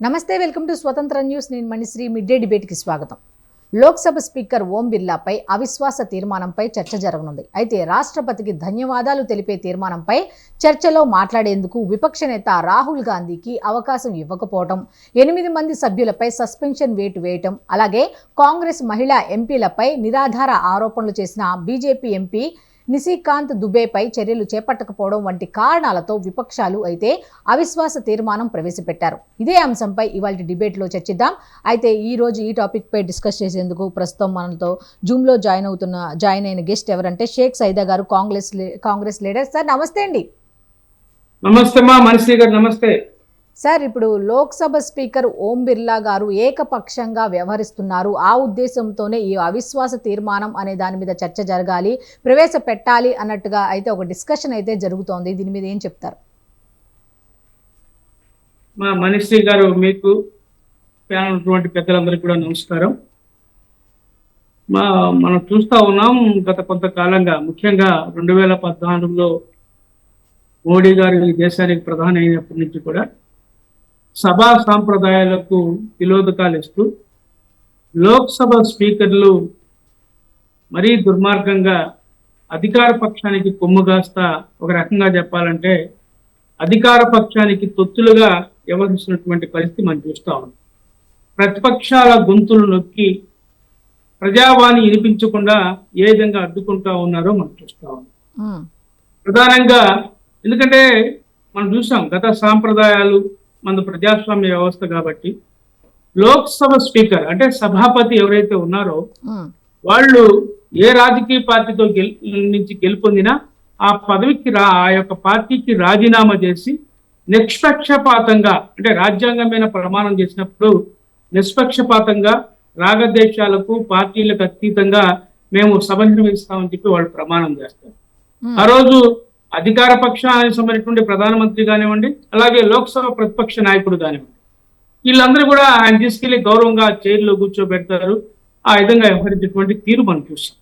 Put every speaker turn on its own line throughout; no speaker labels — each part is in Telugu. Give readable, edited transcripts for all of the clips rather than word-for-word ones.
నమస్తే, వెల్కమ్ టు స్వతంత్ర న్యూస్. నేను మణిశ్రీ. మిడ్ డే డిబేట్కి స్వాగతం. లోక్సభ స్పీకర్ ఓం బిర్లాపై అవిశ్వాస తీర్మానంపై చర్చ జరగనుంది. అయితే రాష్ట్రపతికి ధన్యవాదాలు తెలిపే తీర్మానంపై చర్చలో మాట్లాడేందుకు విపక్ష నేత రాహుల్ గాంధీకి అవకాశం ఇవ్వకపోవడం, 8 మంది సభ్యులపై సస్పెన్షన్ వేటు వేయటం, అలాగే కాంగ్రెస్ మహిళా ఎంపీలపై నిరాధార ఆరోపణలు చేసిన బీజేపీ ఎంపీ నిశికాంత్ దుబేపై చర్యలు చేపట్టకపోవడం వంటి కారణాలతో విపక్షాలు అయితే అవిశ్వాస తీర్మానం ప్రవేశపెట్టారు. ఇదే అంశంపై ఇవాళ డిబేట్లో చర్చిద్దాం. అయితే ఈ రోజు ఈ టాపిక్ పై డిస్కస్ చేసేందుకు ప్రస్తుతం మనతో జూమ్లో జాయిన్ అయిన గెస్ట్ ఎవరంటే షేక్ సైదా గారు, కాంగ్రెస్ లీడర్. సార్ నమస్తే అండి.
నమస్తే మా మనశ్రీ గారు. నమస్తే
సార్. ఇప్పుడు లోక్సభ స్పీకర్ ఓం బిర్లా గారు ఏకపక్షంగా వ్యవహరిస్తున్నారు. ఆ ఉద్దేశంతోనే ఈ అవిశ్వాస తీర్మానం అనే దాని మీద చర్చ జరగాలి, ప్రవేశపెట్టాలి అన్నట్టుగా అయితే ఒక డిస్కషన్ అయితే జరుగుతోంది. దీని మీద ఏం చెప్తారు?
మా మనశ్రీ గారు, మీకు ప్యానల్ పెద్దలందరికీ కూడా నమస్కారం. మనం చూస్తూ ఉన్నాం గత కొంతకాలంగా, ముఖ్యంగా 2014లో మోడీ గారు ఈ దేశానికి ప్రధాని అయినప్పటి నుంచి కూడా సభా సాంప్రదాయాలకు తిలోదకాలు ఇస్తూ లోక్సభ స్పీకర్లు మరీ దుర్మార్గంగా అధికార పక్షానికి కొమ్ముగాస్తా, ఒక రకంగా చెప్పాలంటే అధికార పక్షానికి తొత్తులుగా వ్యవహరిస్తున్నటువంటి పరిస్థితి మనం చూస్తూ ఉన్నాం. ప్రతిపక్షాల గొంతులు నొక్కి ప్రజావాణి వినిపించకుండా ఏ విధంగా అడ్డుకుంటా ఉన్నారో మనం చూస్తూ ఉన్నాం. ప్రధానంగా ఎందుకంటే మనం చూసాం గత సాంప్రదాయాలు, మన ప్రజాస్వామ్య వ్యవస్థ కాబట్టి లోక్సభ స్పీకర్ అంటే సభాపతి ఎవరైతే ఉన్నారో వాళ్ళు ఏ రాజకీయ పార్టీతో నుంచి గెలుపొందినా ఆ పదవికి ఆ యొక్క పార్టీకి రాజీనామా చేసి నిష్పక్షపాతంగా, అంటే రాజ్యాంగమైన ప్రమాణం చేసినప్పుడు నిష్పక్షపాతంగా రాగద్వేషాలకు పార్టీలకు అతీతంగా మేము సభ నిర్వహిస్తామని చెప్పి వాళ్ళు ప్రమాణం చేస్తారు. ఆ రోజు అధికార పక్షానికి సంబంధించినటువంటి ప్రధానమంత్రి కానివ్వండి, అలాగే లోక్సభ ప్రతిపక్ష నాయకుడు కానివ్వండి, వీళ్ళందరూ కూడా ఆయన తీసుకెళ్లి గౌరవంగా చైర్లో కూర్చోబెడతారు. ఆ విధంగా వ్యవహరించేటువంటి తీరు మనం చూస్తాం.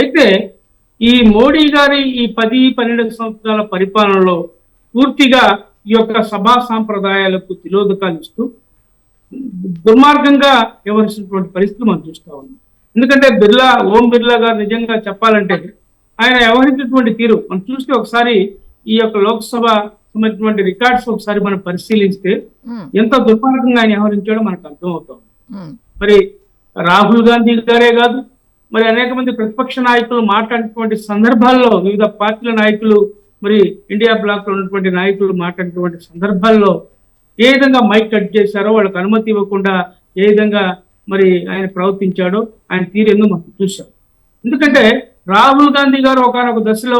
అయితే ఈ మోడీ గారి ఈ 10-12 సంవత్సరాల పరిపాలనలో పూర్తిగా ఈ యొక్క సభా సాంప్రదాయాలకు తిలోదకాలు ఇస్తూ దుర్మార్గంగా వ్యవహరిస్తున్నటువంటి పరిస్థితులు మనం చూస్తూ ఉన్నాం. ఎందుకంటే ఓం బిర్లా గారు నిజంగా చెప్పాలంటే ఆయన వ్యవహరించినటువంటి తీరు మనం చూస్తే, ఒకసారి ఈ యొక్క లోక్సభ సంబంధించినటువంటి రికార్డ్స్ ఒకసారి మనం పరిశీలిస్తే ఎంత దుర్మార్గంగా ఆయన వ్యవహరించాడో మనకు అర్థమవుతుంది. మరి రాహుల్ గాంధీ గారే కాదు, మరి అనేక మంది ప్రతిపక్ష నాయకులు మాట్లాడినటువంటి సందర్భాల్లో, వివిధ పార్టీల నాయకులు, మరి ఇండియా బ్లాక్ లో ఉన్నటువంటి నాయకులు మాట్లాడినటువంటి సందర్భాల్లో ఏ విధంగా మైక్ కట్ చేశారో, వాళ్ళకి అనుమతి ఇవ్వకుండా ఏ విధంగా మరి ఆయన ప్రవర్తించాడో ఆయన తీరేందో మనం చూసాం. ఎందుకంటే రాహుల్ గాంధీ గారు ఒకనొక దశలో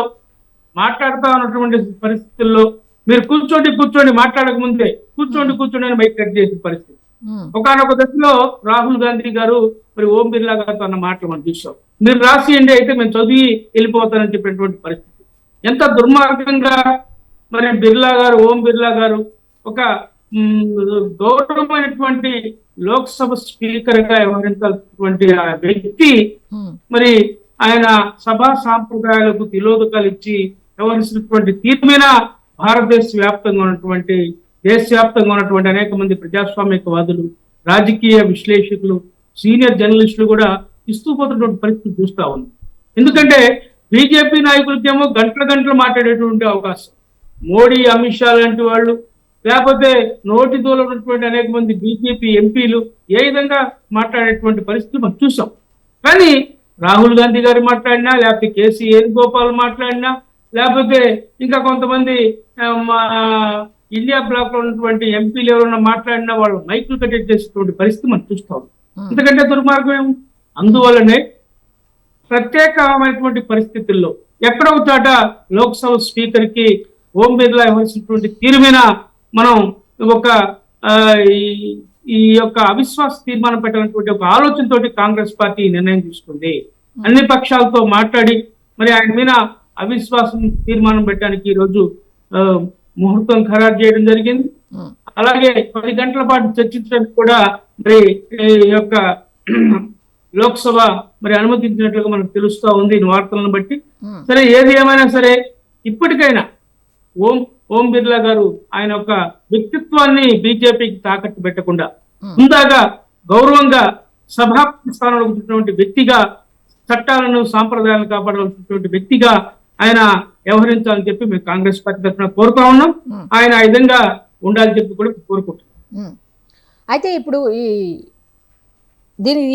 మాట్లాడుతూ ఉన్నటువంటి పరిస్థితుల్లో మీరు కూర్చోండి మాట్లాడక ముందే కూర్చోండి అని మైక్ కట్ చేసిన పరిస్థితి. ఒకనొక దశలో రాహుల్ గాంధీ గారు మరి ఓం బిర్లా గారితో అన్న మాటలు మనం చూసాం. మీరు రాసియండి, అయితే మేము చదివి వెళ్ళిపోతానని చెప్పినటువంటి పరిస్థితి. ఎంత దుర్మార్గంగా మరి ఓం బిర్లా గారు ఒక గౌరవమైనటువంటి లోక్సభ స్పీకర్ గా వ్యవహరించాల్సినటువంటి ఆ వ్యక్తి మరి ఆయన సభా సాంప్రదాయాలకు తిలోదకాలు ఇచ్చి వ్యవహరిస్తున్నటువంటి తీరు మీద దేశవ్యాప్తంగా ఉన్నటువంటి అనేక మంది ప్రజాస్వామికవాదులు, రాజకీయ విశ్లేషకులు, సీనియర్ జర్నలిస్టులు కూడా ఇస్తూ పోతున్నటువంటి పరిస్థితి చూస్తా ఉంది. ఎందుకంటే బీజేపీ నాయకులకేమో గంటలు మాట్లాడేటువంటి అవకాశం, మోడీ, అమిత్ షా లాంటి వాళ్ళు, లేకపోతే నోటి దూల ఉన్నటువంటి అనేక మంది బీజేపీ ఎంపీలు ఏ విధంగా మాట్లాడేటువంటి పరిస్థితి మనం చూసాం. కానీ రాహుల్ గాంధీ గారు మాట్లాడినా, లేకపోతే కేసీ వేణుగోపాల్ మాట్లాడినా, లేకపోతే ఇంకా కొంతమంది ఇండియా బ్లాక్ లో ఉన్నటువంటి ఎంపీలు ఎవరైనా మాట్లాడినా వాళ్ళు మైకులు కట్టెట్ చేసేటువంటి పరిస్థితి మనం చూస్తాం. ఎందుకంటే దుర్మార్గం. అందువల్లనే ప్రత్యేకమైనటువంటి పరిస్థితుల్లో ఎక్కడో చాట లోక్సభ స్పీకర్ కి ఓం బిర్లా వ్యవహరించినటువంటి తీరు మీద మనం ఈ యొక్క అవిశ్వాస తీర్మానం పెట్టాలన్నటువంటి ఒక ఆలోచనతోటి కాంగ్రెస్ పార్టీ నిర్ణయం తీసుకుంది. అన్ని పక్షాలతో మాట్లాడి మరి ఆయన మీద అవిశ్వాసం తీర్మానం పెట్టడానికి ఈ రోజు ముహూర్తం ఖరారు చేయడం జరిగింది. అలాగే 10 గంటల పాటు చర్చించడానికి కూడా మరి ఈ యొక్క లోక్సభ మరి అనుమతించినట్లుగా మనకు తెలుస్తా ఉంది వార్తలను బట్టి. సరే, ఏది ఏమైనా సరే ఇప్పటికైనా ఓం బిర్లా గారు ఆయన యొక్క వ్యక్తిత్వాన్ని బీజేపీకి తాకట్టు పెట్టకుండా హుందాగా గౌరవంగా సభాపతి స్థానంలో ఉన్నటువంటి వ్యక్తిగా, చట్టాలను సాంప్రదాయాలను కాపాడవలసినటువంటి వ్యక్తిగా ఆయన వ్యవహరించాలని చెప్పి మేము కాంగ్రెస్ పార్టీ తరఫున కోరుతా ఉన్నాం. ఆయన ఆ విధంగా ఉండాలని చెప్పి కూడా కోరుకుంటున్నాం.
అయితే ఇప్పుడు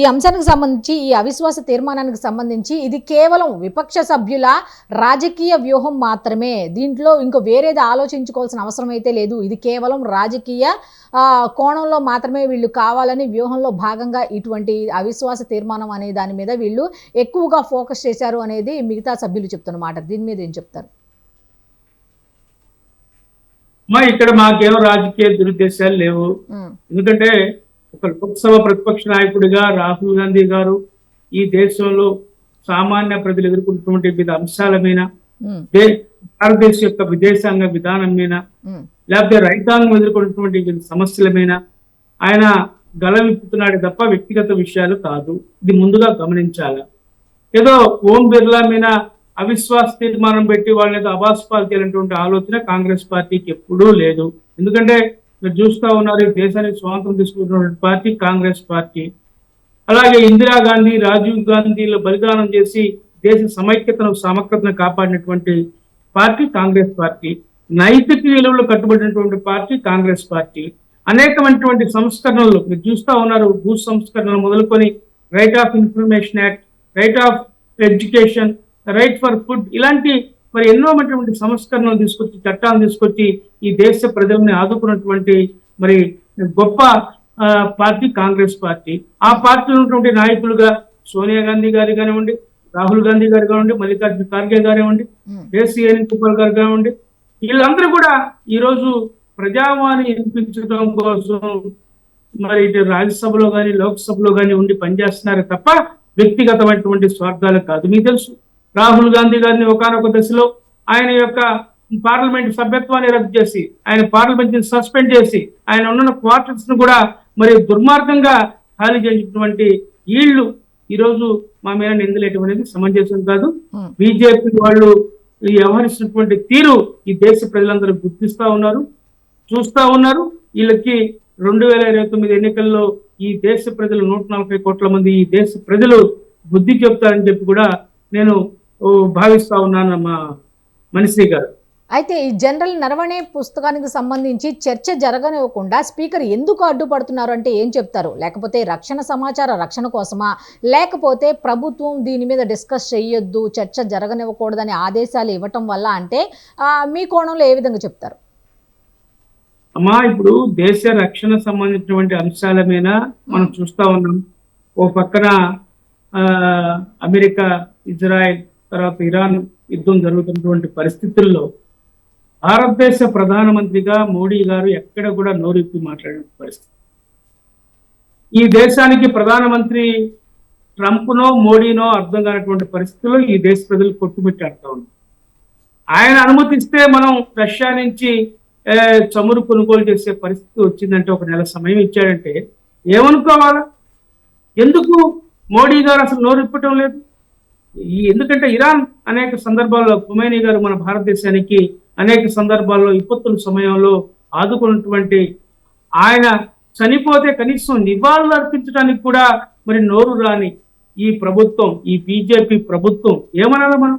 ఈ అంశానికి సంబంధించి, ఈ అవిశ్వాస తీర్మానానికి సంబంధించి ఇది కేవలం విపక్ష సభ్యుల రాజకీయ వ్యూహం మాత్రమే, దీంట్లో ఇంకో వేరేది ఆలోచించుకోవాల్సిన అవసరం అయితే లేదు, ఇది కేవలం రాజకీయ కోణంలో మాత్రమే వీళ్ళు కావాలని వ్యూహంలో భాగంగా ఇటువంటి అవిశ్వాస తీర్మానం అనే దాని మీద వీళ్ళు ఎక్కువగా ఫోకస్ చేశారు అనేది మిగతా సభ్యులు చెప్తున్నమాట. దీని మీద ఏం చెప్తారు?
ఇక్కడ మాకేం రాజకీయ దురుద్దేశాలు లేవు. ఎందుకంటే ఒక లోక్సభ ప్రతిపక్ష నాయకుడిగా రాహుల్ గాంధీ గారు ఈ దేశంలో సామాన్య ప్రజలు ఎదుర్కొంటున్నటువంటి వివిధ అంశాల మీద, భారతదేశం యొక్క విదేశాంగ విధానం మీద, లేకపోతే రైతాంగం ఎదుర్కొంటున్నటువంటి వివిధ సమస్యల మీద ఆయన గలవిప్పుతున్నాడు తప్ప వ్యక్తిగత విషయాలు కాదు. ఇది ముందుగా గమనించాల. ఏదో ఓం బిర్లా మీద అవిశ్వాస తీర్మానం పెట్టి వాళ్ళని అబాస్పాలు చేయాలనేటువంటి ఆలోచన కాంగ్రెస్ పార్టీకి ఎప్పుడూ లేదు. ఎందుకంటే మీరు చూస్తా ఉన్నారు, దేశానికి స్వాతంత్రం తీసుకుంటున్నటువంటి పార్టీ కాంగ్రెస్ పార్టీ. అలాగే ఇందిరాగాంధీ, రాజీవ్ గాంధీలో బలిదానం చేసి దేశ సమైక్యతను సమగ్రతను కాపాడినటువంటి పార్టీ కాంగ్రెస్ పార్టీ. నైతిక విలువలు కట్టుబడినటువంటి పార్టీ కాంగ్రెస్ పార్టీ. అనేకమైనటువంటి సంస్కరణలు మీరు చూస్తా ఉన్నారు, భూ సంస్కరణలు మొదలుకొని right of information act, right of education, right for food, ఇలాంటి మరి ఎన్నోటువంటి సంస్కరణలు తీసుకొచ్చి, చట్టాలను తీసుకొచ్చి ఈ దేశ ప్రజల్ని ఆదుకున్నటువంటి మరి గొప్ప పార్టీ కాంగ్రెస్ పార్టీ. ఆ పార్టీలో ఉన్నటువంటి నాయకులుగా సోనియా గాంధీ గారు కానివ్వండి, రాహుల్ గాంధీ గారు కానివ్వండి, మల్లికార్జున ఖార్గే గారివ్వండి, కేసీ వేణుగోపాల్ గారు కానివ్వండి, వీళ్ళందరూ కూడా ఈరోజు ప్రజావాణి వినిపించడం కోసం మరి ఇటు రాజ్యసభలో కానీ లోక్సభలో కానీ ఉండి పనిచేస్తున్నారు తప్ప వ్యక్తిగతమైనటువంటి స్వార్థాలు కాదు. మీకు తెలుసు, రాహుల్ గాంధీ గారిని ఒకానొక దశలో ఆయన యొక్క పార్లమెంట్ సభ్యత్వాన్ని రద్దు చేసి, ఆయన పార్లమెంట్ ని సస్పెండ్ చేసి, ఆయన ఉన్న క్వార్టర్స్ ను కూడా మరి దుర్మార్గంగా ఖాళీ చేసినటువంటి వీళ్ళు ఈరోజు మా మీద నిందలేయటం అనేది సమంజసం కాదు. బీజేపీ వాళ్ళు వ్యవహరిస్తున్నటువంటి తీరు ఈ దేశ ప్రజలందరూ గుర్తిస్తా ఉన్నారు, చూస్తా ఉన్నారు. వీళ్ళకి 2029 ఎన్నికల్లో ఈ దేశ ప్రజలు 140 కోట్ల మంది ఈ దేశ ప్రజలు బుద్ధి చెప్తారని చెప్పి కూడా నేను భావిస్తా ఉన్నాను మా మనిశ్రీ గారు.
అయితే ఈ జనరల్ నరవణే పుస్తకానికి సంబంధించి చర్చ జరగనివ్వకుండా స్పీకర్ ఎందుకు అడ్డుపడుతున్నారు అంటే ఏం చెప్తారు? లేకపోతే రక్షణ సమాచార రక్షణ కోసమా, లేకపోతే ప్రభుత్వం దీని మీద డిస్కస్ చేయొద్దు, చర్చ జరగనివ్వకూడదని ఆదేశాలు ఇవ్వటం వల్ల అంటే మీ కోణంలో ఏ విధంగా చెప్తారు?
అమ్మా, ఇప్పుడు దేశ రక్షణ సంబంధించినటువంటి అంశాల మీద మనం చూస్తా ఉన్నాం. ఓ పక్కన అమెరికా, ఇజ్రాయెల్, తర్వాత ఇరాన్ యుద్ధం జరుగుతున్నటువంటి పరిస్థితుల్లో భారతదేశ ప్రధానమంత్రిగా మోడీ గారు ఎక్కడ కూడా నోరెత్తి మాట్లాడిన పరిస్థితి. ఈ దేశానికి ప్రధానమంత్రి ట్రంప్నో మోడీనో అర్థం కానటువంటి పరిస్థితుల్లో ఈ దేశ ప్రజలు కొట్టుమిట్టాడుతూ ఉన్నారు. ఆయన అనుమతిస్తే మనం రష్యా నుంచి చమురు కొనుగోలు చేసే పరిస్థితి వచ్చిందంటే, ఒక నెల సమయం ఇచ్చాడంటే ఏమనుకోవాలా? ఎందుకు మోడీ గారు అసలు నోరిప్పటం లేదు? ఎందుకంటే ఇరాన్ అనేక సందర్భాల్లో, ఖుమైనీ గారు మన భారతదేశానికి అనేక సందర్భాల్లో విపత్తుల సమయంలో ఆదుకున్నటువంటి ఆయన చనిపోతే కనీసం నివాళులు అర్పించడానికి కూడా మరి నోరు రాని ఈ ప్రభుత్వం, ఈ బీజేపీ ప్రభుత్వం ఏమనాలి మనం?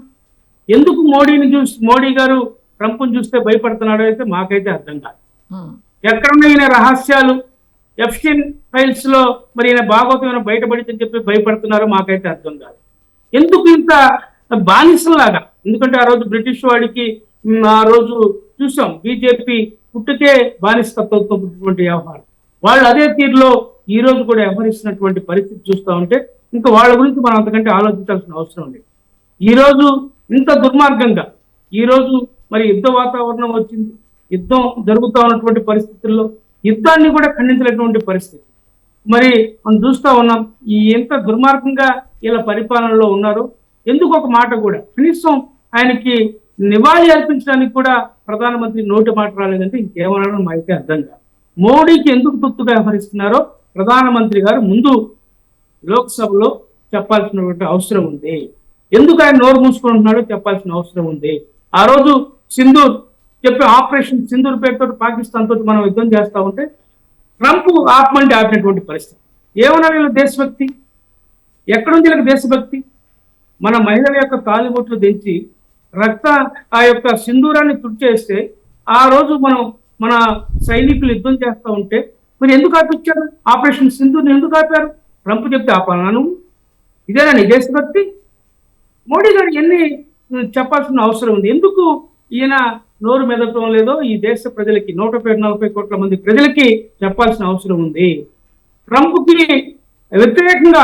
ఎందుకు మోడీ గారు ట్రంప్ను చూస్తే భయపడుతున్నాడో అయితే మాకైతే అర్థం కాదు. ఎక్కడన్నా ఈయన రహస్యాలు ఎఫ్సిన్ ఫైల్స్ లో మరి ఈయన భాగవతం బయటపడిందని చెప్పి భయపడుతున్నారో మాకైతే అర్థం కాదు. ఎందుకు ఇంత బానిసలాగా? ఎందుకంటే ఆ రోజు బ్రిటిష్ వాడికి ఆ రోజు చూసాం, బీజేపీ పుట్టుకే బానిసత్వంతో పుట్టినటువంటి వ్యవహారం. వాళ్ళు అదే తీరులో ఈ రోజు కూడా వ్యవహరిస్తున్నటువంటి పరిస్థితి చూస్తూ ఉంటే ఇంకా వాళ్ళ గురించి మనం అంతకంటే ఆలోచించాల్సిన అవసరం లేదు. ఈ రోజు ఇంత దుర్మార్గంగా ఈ రోజు మరి యుద్ధ వాతావరణం వచ్చింది, యుద్ధం జరుగుతూ ఉన్నటువంటి పరిస్థితుల్లో యుద్ధాన్ని కూడా ఖండించినటువంటి పరిస్థితి మరి మనం చూస్తూ ఉన్నాం. ఈ ఎంత దుర్మార్గంగా ఇలా పరిపాలనలో ఉన్నారో, ఎందుకు ఒక మాట కూడా కనీసం ఆయనకి నివాళి అర్పించడానికి కూడా ప్రధానమంత్రి నోటి మాట రాలేదంటే ఇంకేమన్నా మాకైతే అర్థం కాదు. మోడీకి ఎందుకు తొత్తుగా వ్యవహరిస్తున్నారో ప్రధానమంత్రి గారు ముందు లోక్సభలో చెప్పాల్సినటువంటి అవసరం ఉంది. ఎందుకు ఆయన నోరు మూసుకుంటున్నాడో చెప్పాల్సిన అవసరం ఉంది. ఆ రోజు సింధూర్ చెప్పి ఆపరేషన్ సింధూర్ పేరుతో పాకిస్తాన్ తోటి మనం యుద్ధం చేస్తా ఉంటే ట్రంప్ ఆపమంటే ఆపినటువంటి పరిస్థితి. ఏమన్నా వీళ్ళు దేశభక్తి? ఎక్కడుంది వీళ్ళకి దేశభక్తి? మన మహిళల యొక్క తాలిబొట్లు దించి ఆ యొక్క సింధూరాన్ని తుడిచేస్తే ఆ రోజు మన సైనికులు యుద్ధం చేస్తా ఉంటే మరి ఎందుకు ఆపిచ్చారు? ఆపరేషన్ సింధూర్ని ఎందుకు ఆపారు? ట్రంప్ చెప్తే ఆపాలనా నువ్వు? ఇదేనా నీ దేశభక్తి? మోడీ గారు ఎన్ని చెప్పాల్సిన అవసరం ఉంది? ఎందుకు ఈయన నోరు మెదపడం లేదో ఈ దేశ ప్రజలకి 140 కోట్ల మంది ప్రజలకి చెప్పాల్సిన అవసరం ఉంది. ట్రంప్కి వ్యతిరేకంగా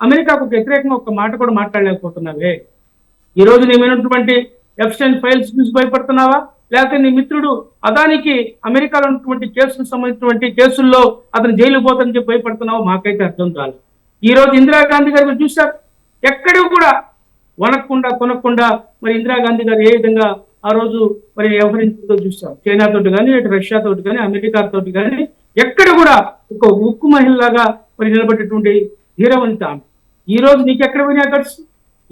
అమెరికాకు వ్యతిరేకంగా ఒక మాట కూడా మాట్లాడలేకపోతున్నావే. ఈ రోజు నేమైనటువంటి ఎఫ్స్టైన్ ఫైల్స్ చూసి భయపడుతున్నావా? లేకపోతే నీ మిత్రుడు అదానికి అమెరికాలో ఉన్నటువంటి కేసులకు సంబంధించినటువంటి కేసుల్లో అతను జైలు పోతానని చెప్పి భయపడుతున్నావా? మాకైతే అర్థం కాదు. ఈ రోజు ఇందిరాగాంధీ గారు చూశారు, ఎక్కడూ కూడా వనక్కుండా కొనకుండా మరి ఇందిరాగాంధీ గారు ఏ విధంగా ఆ రోజు మరి వ్యవహరించిందో చూస్తాం. చైనా తోటి కానీ, ఇటు రష్యా తోటి కానీ, అమెరికా తోటి కానీ ఎక్కడ కూడా ఒక ఉక్కు మహిళలాగా మరి నిలబడేటువంటి ధీరవంత ఆమె. ఈ రోజు నీకు ఎక్కడ పోయినా ఖర్చు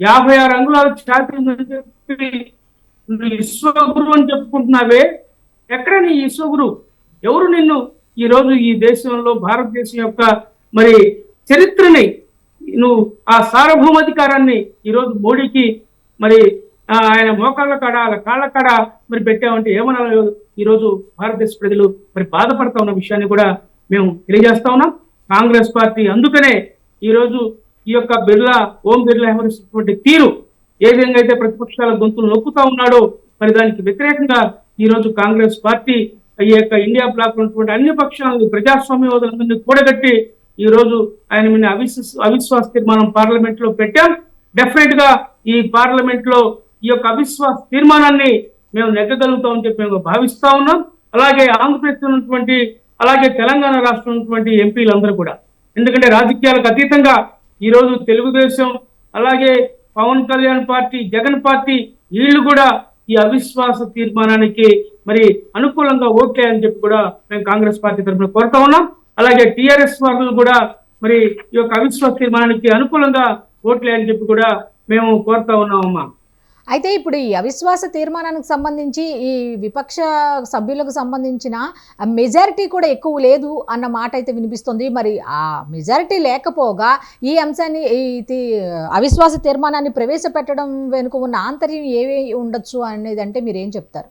56 అంగుళాలు ఛాతీ చెప్పి విశ్వగురు అని చెప్పుకుంటున్నావే. ఎక్కడ నీ విశ్వగురు? ఎవరు నిన్ను ఈ రోజు ఈ దేశంలో భారతదేశం యొక్క మరి చరిత్రని నువ్వు ఆ సార్వభౌమాధికారాన్ని ఈరోజు మోడీకి మరి ఆయన మోకాళ్ళ కాడ వాళ్ళ కాళ్ళ కాడ మరి పెట్టామంటే ఏమన్నా ఈరోజు భారతదేశ ప్రజలు మరి బాధపడతా ఉన్న విషయాన్ని కూడా మేము తెలియజేస్తా ఉన్నాం. కాంగ్రెస్ పార్టీ అందుకనే ఈరోజు ఈ యొక్క ఓం బిర్లా వ్యవహరిస్తున్నటువంటి తీరు ఏ విధంగా అయితే ప్రతిపక్షాల గొంతులు నొక్కుతా ఉన్నాడో మరి దానికి వ్యతిరేకంగా ఈరోజు కాంగ్రెస్ పార్టీ ఈ యొక్క ఇండియా బ్లాక్ ఉన్నటువంటి అన్ని పక్షాలను ప్రజాస్వామ్యవాదులందరినీ కూడగట్టి ఈ రోజు ఆయన మీద అవిశ్వాస తీర్మానం పార్లమెంట్ లో పెట్టాం. డెఫినెట్ గా ఈ పార్లమెంట్ లో ఈ యొక్క అవిశ్వాస తీర్మానాన్ని మేము నెగ్గగలుగుతామని చెప్పి మేము భావిస్తా ఉన్నాం. అలాగే ఆంధ్రప్రదేశ్ ఉన్నటువంటి అలాగే తెలంగాణ రాష్ట్రం ఉన్నటువంటి ఎంపీలందరూ కూడా, ఎందుకంటే రాజకీయాలకు అతీతంగా ఈ రోజు తెలుగుదేశం అలాగే పవన్ కళ్యాణ్ పార్టీ, జగన్ పార్టీ వీళ్ళు కూడా ఈ అవిశ్వాస తీర్మానానికి మరి అనుకూలంగా ఓట్లేయని చెప్పి కూడా మేము కాంగ్రెస్ పార్టీ తరఫున కోరుతా ఉన్నాం. అలాగే టిఆర్ఎస్ వాళ్ళు కూడా మరి ఈ యొక్క అవిశ్వాస తీర్మానానికి అనుకూలంగా ఓట్లేయని చెప్పి కూడా మేము కోరుతా ఉన్నామమ్మా.
అయితే ఇప్పుడు ఈ అవిశ్వాస తీర్మానానికి సంబంధించి ఈ విపక్ష సభ్యులకు సంబంధించిన మెజారిటీ కూడా ఎక్కువ లేదు అన్న మాట అయితే వినిపిస్తుంది. మరి ఆ మెజారిటీ లేకపోగా ఈ అంశాన్ని అవిశ్వాస తీర్మానాన్ని ప్రవేశపెట్టడం వెనుక ఉన్న ఆంతర్యం ఏవి ఉండొచ్చు అనేది అంటే మీరు ఏం చెప్తారు?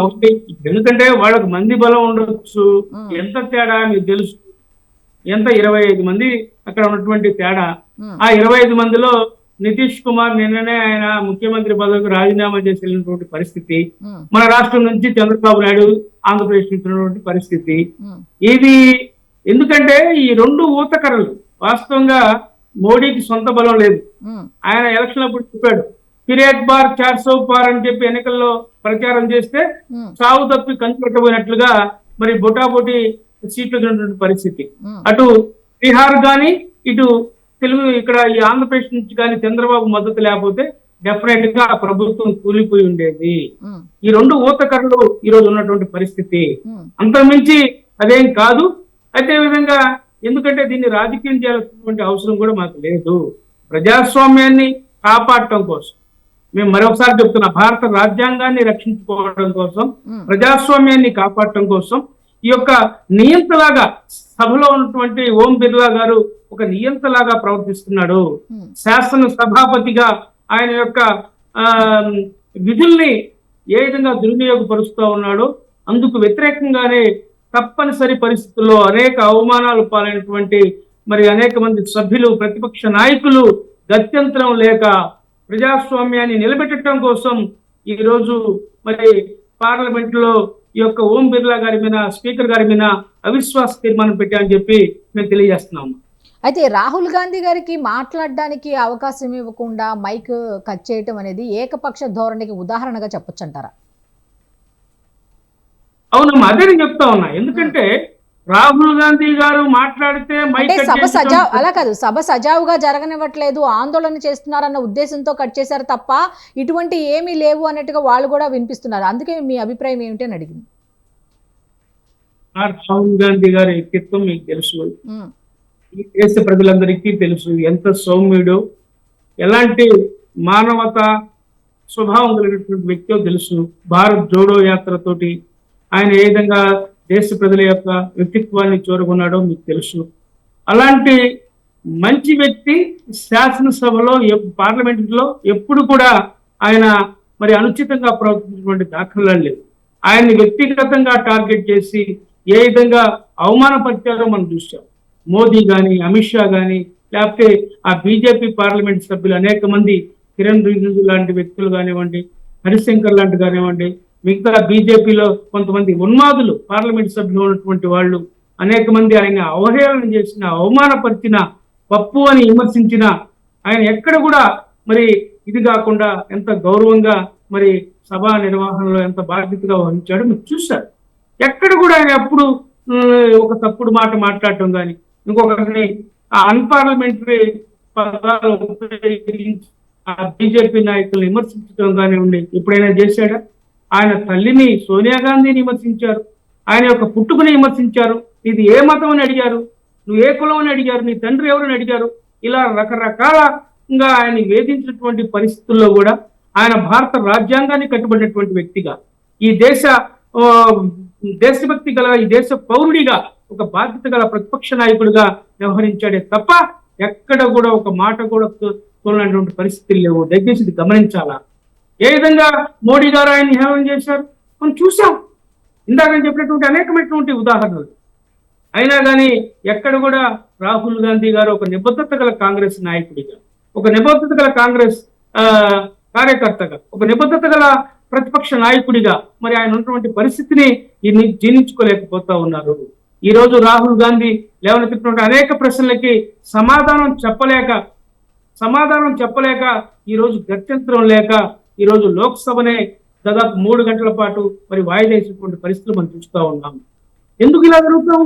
ఒకటి, ఎందుకంటే వాళ్ళకి మంది బలం ఉండొచ్చు. ఎంత తేడా మీకు తెలుసు? ఎంత 25 మంది అక్కడ ఉన్నటువంటి తేడా. ఆ 25 మందిలో నితీష్ కుమార్ నిన్ననే ఆయన ముఖ్యమంత్రి పదవికి రాజీనామా చేసి వెళ్ళినటువంటి పరిస్థితి, మన రాష్ట్రం నుంచి చంద్రబాబు నాయుడు ఆంధ్రప్రదేశ్ నుంచి పరిస్థితి ఇది. ఎందుకంటే ఈ 2 ఊతకరలు వాస్తవంగా మోడీకి సొంత బలం లేదు. ఆయన ఎలక్షన్ అప్పుడు చెప్పాడు పీరియడ్ బార్ 400 పార్ అని చెప్పి ఎన్నికల్లో ప్రచారం చేస్తే సాగు తప్పి కంచి పెట్టబోయినట్లుగా మరి బొటాబొటి సీట్లు ఉన్నటువంటి పరిస్థితి. అటు బీహార్ గాని ఇటు ఇక్కడ ఈ ఆంధ్రప్రదేశ్ నుంచి కానీ చంద్రబాబు మద్దతు లేకపోతే డెఫినెట్ గా ప్రభుత్వం కూలిపోయి ఉండేది. ఈ 2 ఊతకర్రలు ఈ రోజు ఉన్నటువంటి పరిస్థితి. అంతకుమించి అదేం కాదు. అదే విధంగా ఎందుకంటే దీన్ని రాజకీయం చేయాల్సినటువంటి అవసరం కూడా మాకు లేదు. ప్రజాస్వామ్యాన్ని కాపాడటం కోసం మేము మరొకసారి చెప్తున్నా, భారత రాజ్యాంగాన్ని రక్షించుకోవడం కోసం, ప్రజాస్వామ్యాన్ని కాపాడటం కోసం ఈ యొక్క నియంతలాగా సభలో ఉన్నటువంటి ఓం బిర్లా గారు ఒక నియంతలాగా ప్రవర్తిస్తున్నాడు. శాసన సభాపతిగా ఆయన యొక్క విధుల్ని ఏ విధంగా దుర్వినియోగపరుస్తూ ఉన్నాడో అందుకు వ్యతిరేకంగానే తప్పనిసరి పరిస్థితుల్లో అనేక అవమానాలు పాలైనటువంటి మరి అనేక మంది సభ్యులు, ప్రతిపక్ష నాయకులు గత్యంతరం లేక ప్రజాస్వామ్యాన్ని నిలబెట్టడం కోసం ఈ రోజు మరి పార్లమెంట్ లో ఈ యొక్క ఓం బిర్లా గారి మీద, స్పీకర్ గారి మీద అవిశ్వాస తీర్మానం పెట్టామని చెప్పి మేము తెలియజేస్తున్నాము.
అయితే రాహుల్ గాంధీ గారికి మాట్లాడడానికి అవకాశం ఇవ్వకుండా మైక్ కట్ చేయటం అనేది ఏకపక్ష ధోరణికి ఉదాహరణగా చెప్పొచ్చు అంటారా?
అవునమ్మా, అదే నేను చెప్తా ఉన్నా. ఎందుకంటే రాహుల్ గాంధీ గారు మాట్లాడితే
అలా కాదు, సభ సజావుగా జరగనివ్వట్లేదు, ఆందోళన చేస్తున్నారన్న ఉద్దేశంతో కట్ చేశారు తప్ప ఇటువంటి ఏమీ లేవు అన్నట్టుగా వాళ్ళు కూడా వినిపిస్తున్నారు. అందుకే మీ అభిప్రాయం ఏమిటి అని అడిగింది.
రాహుల్ గాంధీ గారి వ్యక్తిత్వం మీకు తెలుసు, ఈ దేశ ప్రజలందరికీ తెలుసు. ఎంత సౌమ్యుడు, ఎలాంటి మానవత స్వభావం కలిగినటువంటి వ్యక్తో తెలుసు. భారత్ జోడో యాత్రతోటి ఆయన ఏ విధంగా దేశ ప్రజల యొక్క వ్యక్తిత్వాన్ని చూరగొన్నాడో మీకు తెలుసు. అలాంటి మంచి వ్యక్తి శాసనసభలో పార్లమెంట్లో ఎప్పుడు కూడా ఆయన మరి అనుచితంగా ప్రవర్తించినటువంటి దాఖలాలు లేవు. ఆయన్ని వ్యక్తిగతంగా టార్గెట్ చేసి ఏ విధంగా అవమానపరిచారో మనం చూసాం. మోదీ కానీ, అమిత్ షా కానీ, లేకపోతే ఆ బీజేపీ పార్లమెంట్ సభ్యులు అనేక మంది, కిరణ్ రిజిజు లాంటి వ్యక్తులు కానివ్వండి, హరిశంకర్ లాంటి కానివ్వండి, మిగతా బీజేపీలో కొంతమంది ఉన్మాదులు పార్లమెంట్ సభ్యులు ఉన్నటువంటి వాళ్ళు అనేక మంది ఆయన అవహేళన చేసిన, అవమానపరిచిన, పప్పు అని విమర్శించిన ఆయన ఎక్కడ కూడా మరి ఇది కాకుండా ఎంత గౌరవంగా మరి సభా నిర్వహణలో ఎంత బాధ్యతగా వహించాడో మీరు చూశారు. ఎక్కడ కూడా ఆయన ఎప్పుడు ఒక తప్పుడు మాట మాట్లాడటం కానీ, ఇంకొకరిని అన్పార్లమెంటరీ పదాలు ఉపయోగించి ఆ బీజేపీ నాయకులను విమర్శించడం కానివ్వండి ఎప్పుడైనా చేశాడా? ఆయన తల్లిని సోనియా గాంధీని విమర్శించారు, ఆయన యొక్క పుట్టుకని విమర్శించారు. ఇది ఏ మతం అని అడిగారు, నువ్వు ఏ కులం అని అడిగారు, నీ తండ్రి ఎవరని అడిగారు. ఇలా రకరకాలంగా ఆయన వేధించినటువంటి పరిస్థితుల్లో కూడా ఆయన భారత రాజ్యాంగాన్ని కట్టుబడినటువంటి వ్యక్తిగా, ఈ దేశభక్తి గల, ఈ దేశ పౌరుడిగా, ఒక బాధ్యత గల ప్రతిపక్ష నాయకుడిగా వ్యవహరించాడే తప్ప ఎక్కడ కూడా ఒక మాట కూడా తోలనటువంటి పరిస్థితులు లేవు. దయచేసి గమనించాలా. ఏ విధంగా మోడీ గారు ఆయన్ని హేళన చేశారు మనం చూసాం. ఇందాక చెప్పినటువంటి అనేకమైనటువంటి ఉదాహరణలు. అయినా కానీ ఎక్కడ కూడా రాహుల్ గాంధీ గారు ఒక నిబద్ధత గల కాంగ్రెస్ నాయకుడిగా, ఒక నిబద్ధత గల కాంగ్రెస్ కార్యకర్తగా, ఒక నిబద్ధత గల ప్రతిపక్ష నాయకుడిగా మరి ఆయన ఉన్నటువంటి పరిస్థితిని జీర్ణించుకోలేకపోతా ఉన్నారు. ఈ రోజు రాహుల్ గాంధీ లేవనెత్తినటువంటి అనేక ప్రశ్నలకి సమాధానం చెప్పలేక ఈ రోజు గత్యంతరం లేక ఈ రోజు లోక్సభనే దాదాపు 3 గంటల పాటు మరి వాయిదా వేసినటువంటి పరిస్థితులు మనం చూస్తూ ఉన్నాం. ఎందుకు ఇలా జరుగుతాం?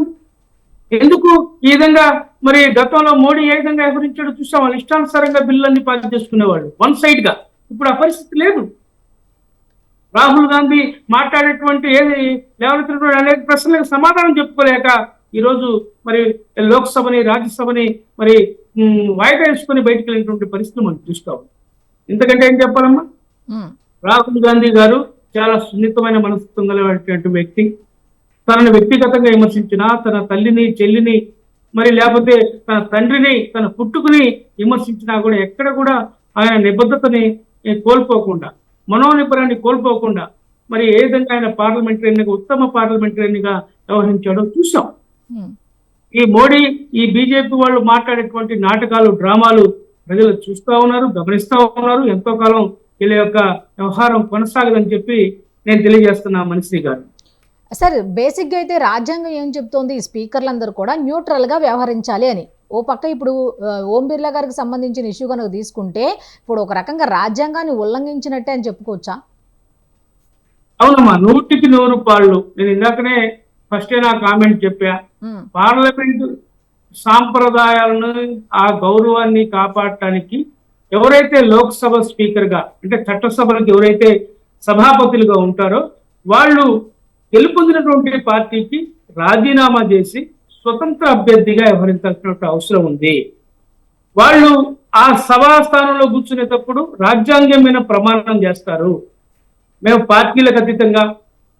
ఎందుకు ఈ విధంగా మరి గతంలో మోడీ ఏ విధంగా వ్యవహరించాడో చూసాం. వాళ్ళు ఇష్టానుసారంగా బిల్లులన్నీ పాస్ చేసుకునేవాళ్ళు వన్ సైడ్ గా. ఇప్పుడు ఆ పరిస్థితి లేదు. రాహుల్ గాంధీ మాట్లాడేటువంటి లేవనెత్తినటువంటి అనేక ప్రశ్నలకు సమాధానం చెప్పుకోలేక ఈరోజు మరి లోక్సభని, రాజ్యసభని మరి వాయిదా వేసుకొని బయటకు వెళ్ళినటువంటి పరిస్థితులు మనం చూస్తాం. ఇంతకంటే ఏం చెప్పాలమ్మా? రాహుల్ గాంధీ గారు చాలా సున్నితమైన మనస్తత్వం కలిగినటువంటి వ్యక్తి. తనని వ్యక్తిగతంగా విమర్శించిన, తన తల్లిని, చెల్లిని, మరి లేకపోతే తన తండ్రిని, తన పుట్టుకుని విమర్శించినా కూడా ఎక్కడ కూడా ఆయన నిబద్ధతని కోల్పోకుండా, మనోనిబ్బరాన్ని కోల్పోకుండా మరి ఏ విధంగా ఆయన పార్లమెంటరీగా, ఉత్తమ పార్లమెంటరీగా వ్యవహరించాడో చూసాం. ఈ మోడీ, ఈ బీజేపీ వాళ్ళు మాట్లాడేటువంటి నాటకాలు, డ్రామాలు ప్రజలు చూస్తూ ఉన్నారు, గమనిస్తూ ఉన్నారు. ఎంతో కాలం వీళ్ళ యొక్క వ్యవహారం కొనసాగదని చెప్పి నేను తెలియజేస్తున్నా మనిశ్రీ గారు.
సార్, బేసిక్గా అయితే రాజ్యాంగం ఏం చెప్తోంది? ఈ స్పీకర్లందరూ కూడా న్యూట్రల్గా వ్యవహరించాలి అని. ఓ పక్క ఇప్పుడు ఓం బిర్లా గారికి సంబంధించిన ఇష్యూ కనుక తీసుకుంటే ఇప్పుడు ఒక రకంగా రాజ్యాంగాన్ని ఉల్లంఘించినట్టే అని చెప్పుకోవచ్చా?
అవునమ్మా, 100కి 100 పాళ్ళు. నేను ఇందాకనే ఫస్ట్ నా కామెంట్ చెప్పా. పార్లమెంట్ సాంప్రదాయాలను, ఆ గౌరవాన్ని కాపాడటానికి ఎవరైతే లోక్సభ స్పీకర్ గా, అంటే చట్టసభలకు ఎవరైతే సభాపతులుగా ఉంటారో వాళ్ళు గెలుపొందినటువంటి పార్టీకి రాజీనామా చేసి స్వతంత్ర అభ్యర్థిగా వ్యవహరించాల్సిన అవసరం ఉంది. వాళ్ళు ఆ సభా స్థానంలో కూర్చునేటప్పుడు రాజ్యాంగమైన ప్రమాణం చేస్తారు. మేము పార్టీలకు అతీతంగా,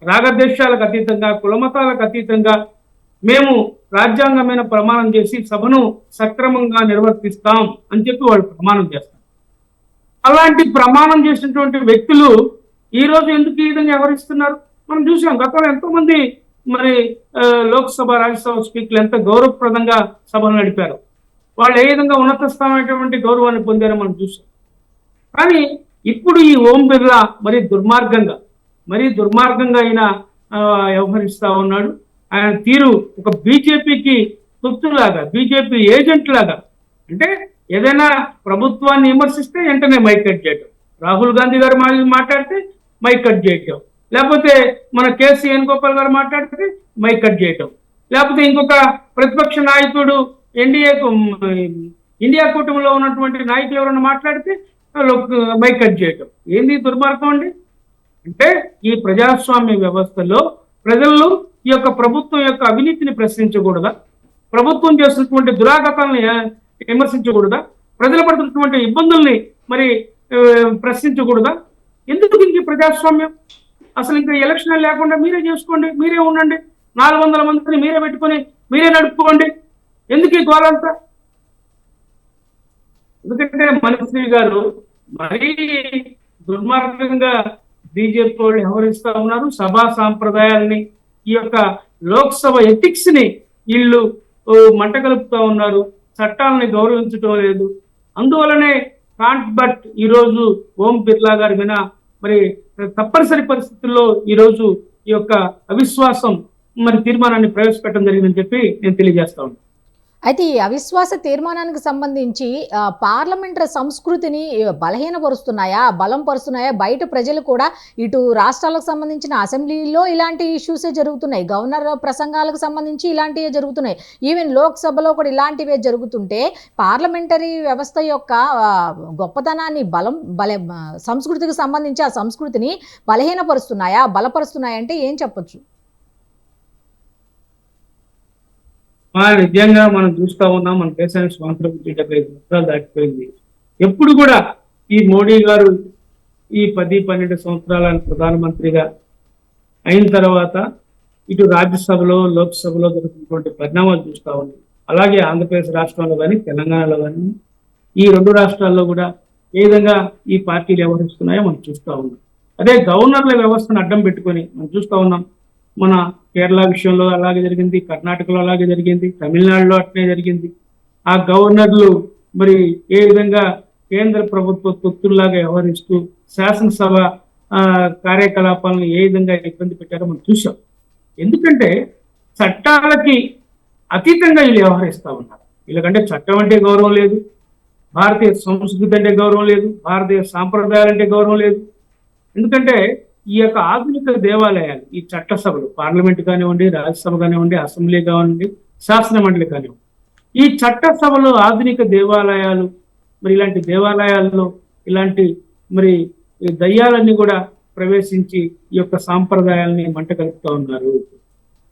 రాగద్వేషాలకు అతీతంగా, కులమతాలకు అతీతంగా మేము రాజ్యాంగమైన ప్రమాణం చేసి సభను సక్రమంగా నిర్వర్తిస్తాం అని చెప్పి వాళ్ళు ప్రమాణం చేస్తారు. అలాంటి ప్రమాణం చేసినటువంటి వ్యక్తులు ఈ రోజు ఎందుకు ఈ విధంగా వ్యవహరిస్తున్నారు మనం చూసాం. గతంలో ఎంతో మంది మరి లోక్సభ, రాజ్యసభ స్పీకర్లు ఎంత గౌరవప్రదంగా సభలు నడిపారు. వాళ్ళు ఏ విధంగా ఉన్నత స్థానమైనటువంటి గౌరవాన్ని పొందారో మనం చూసాం. కానీ ఇప్పుడు ఈ ఓం బిర్లా మరీ దుర్మార్గంగా ఆయన వ్యవహరిస్తా ఉన్నాడు. ఆయన తీరు ఒక బీజేపీకి తొత్తులాగా, బీజేపీ ఏజెంట్ లాగా. అంటే ఏదైనా ప్రభుత్వాన్ని విమర్శిస్తే వెంటనే మైక్ కట్ చేయటం, రాహుల్ గాంధీ గారు మాట్లాడితే మైక్ కట్ చేయటం, లేకపోతే మన కేసీ వేణుగోపాల్ గారు మాట్లాడితే మైక్ కట్ చేయటం, లేకపోతే ఇంకొక ప్రతిపక్ష నాయకుడు ఇండియా కూటమిలో ఉన్నటువంటి నాయకులు ఎవరైనా మాట్లాడితే మైక్ కట్ చేయటం. ఏంది దుర్మార్గం అండి? అంటే ఈ ప్రజాస్వామ్య వ్యవస్థలో ప్రజలు ఈ యొక్క ప్రభుత్వం యొక్క అవినీతిని ప్రశ్నించకూడదా? ప్రభుత్వం చేస్తున్నటువంటి దురాగతాలను విమర్శించకూడదా? ప్రజలు పడుతున్నటువంటి ఇబ్బందుల్ని మరి ప్రశ్నించకూడదా? ఎందుకు దీనికి ప్రజాస్వామ్యం? అసలు ఇంకా ఎలక్షన్ లేకుండా మీరే చేసుకోండి, మీరే ఉండండి, 400 మందిని మీరే పెట్టుకొని మీరే నడుపుకోండి. ఎందుకు ఈ గోలంతా? ఎందుకంటే మంత్రి గారు మరీ దుర్మార్గంగా బీజేపీ వాళ్ళు వ్యవహరిస్తా ఉన్నారు. సభా సాంప్రదాయాల్ని, ఈ యొక్క లోక్సభ ఎథిక్స్ ని వీళ్ళు మంట కలుపుతా ఉన్నారు. చట్టాలని గౌరవించడం లేదు. అందువలనే కాంట్ బట్ ఈరోజు ఓం బిర్లా గారి మీద మరి తప్పనిసరి పరిస్థితుల్లో ఈరోజు ఈ యొక్క అవిశ్వాసం మరి తీర్మానాన్ని ప్రవేశపెట్టడం జరిగిందని చెప్పి నేను తెలియజేస్తా ఉన్నాను.
అయితే ఈ అవిశ్వాస తీర్మానానికి సంబంధించి పార్లమెంటరీ సంస్కృతిని బలహీనపరుస్తున్నాయా, బలం పరుస్తున్నాయా? బయట ప్రజలు కూడా ఇటు రాష్ట్రాలకు సంబంధించిన అసెంబ్లీలో ఇలాంటి ఇష్యూసే జరుగుతున్నాయి, గవర్నర్ ప్రసంగాలకు సంబంధించి ఇలాంటివే జరుగుతున్నాయి, ఈవెన్ లోక్సభలో కూడా ఇలాంటివే జరుగుతుంటే పార్లమెంటరీ వ్యవస్థ యొక్క గొప్పతనాన్ని సంస్కృతికి సంబంధించి ఆ సంస్కృతిని బలహీనపరుస్తున్నాయా, బలపరుస్తున్నాయా అంటే ఏం చెప్పొచ్చు?
నిజంగా మనం చూస్తా ఉన్నాం, మన దేశానికి స్వాతంత్రం 75 సంవత్సరాలు దాటిపోయింది. ఎప్పుడు కూడా ఈ మోడీ గారు ఈ 10-12 సంవత్సరాల ప్రధానమంత్రిగా అయిన తర్వాత ఇటు రాజ్యసభలో లోక్సభలో జరుగుతున్నటువంటి పరిణామాలు చూస్తా ఉన్నాం. అలాగే ఆంధ్రప్రదేశ్ రాష్ట్రంలో కానీ తెలంగాణలో కానీ ఈ 2 రాష్ట్రాల్లో కూడా ఏ విధంగా ఈ పార్టీలు వ్యవహరిస్తున్నాయో మనం చూస్తా ఉన్నాం. అదే గవర్నర్ల వ్యవస్థను అడ్డం పెట్టుకొని మనం చూస్తా ఉన్నాం. మన కేరళ విషయంలో అలాగే జరిగింది, కర్ణాటకలో అలాగే జరిగింది, తమిళనాడులో అట్లే జరిగింది. ఆ గవర్నర్లు మరి ఏ విధంగా కేంద్ర ప్రభుత్వ తొత్తుల్లాగా వ్యవహరిస్తూ శాసనసభ కార్యకలాపాలను ఏ విధంగా ఇబ్బంది పెట్టారో మనం చూసాం. ఎందుకంటే చట్టాలకి అతీతంగా వీళ్ళు వ్యవహరిస్తా ఉన్నారు. వీళ్ళకంటే చట్టం అంటే గౌరవం లేదు, భారతీయ సంస్కృతి అంటే గౌరవం లేదు, భారతీయ సాంప్రదాయాలు అంటే గౌరవం లేదు. ఎందుకంటే ఈ యొక్క ఆధునిక దేవాలయాలు, ఈ చట్టసభలు, పార్లమెంట్ కానివ్వండి, రాజ్యసభ కానివ్వండి, అసెంబ్లీ కానివ్వండి, శాసన మండలి కానివ్వండి, ఈ చట్టసభలు ఆధునిక దేవాలయాలు, మరి ఇలాంటి దేవాలయాల్లో ఇలాంటి మరి దయ్యాలన్నీ కూడా ప్రవేశించి ఈ యొక్క సాంప్రదాయాల్ని మంట కలుపుతూ ఉన్నారు,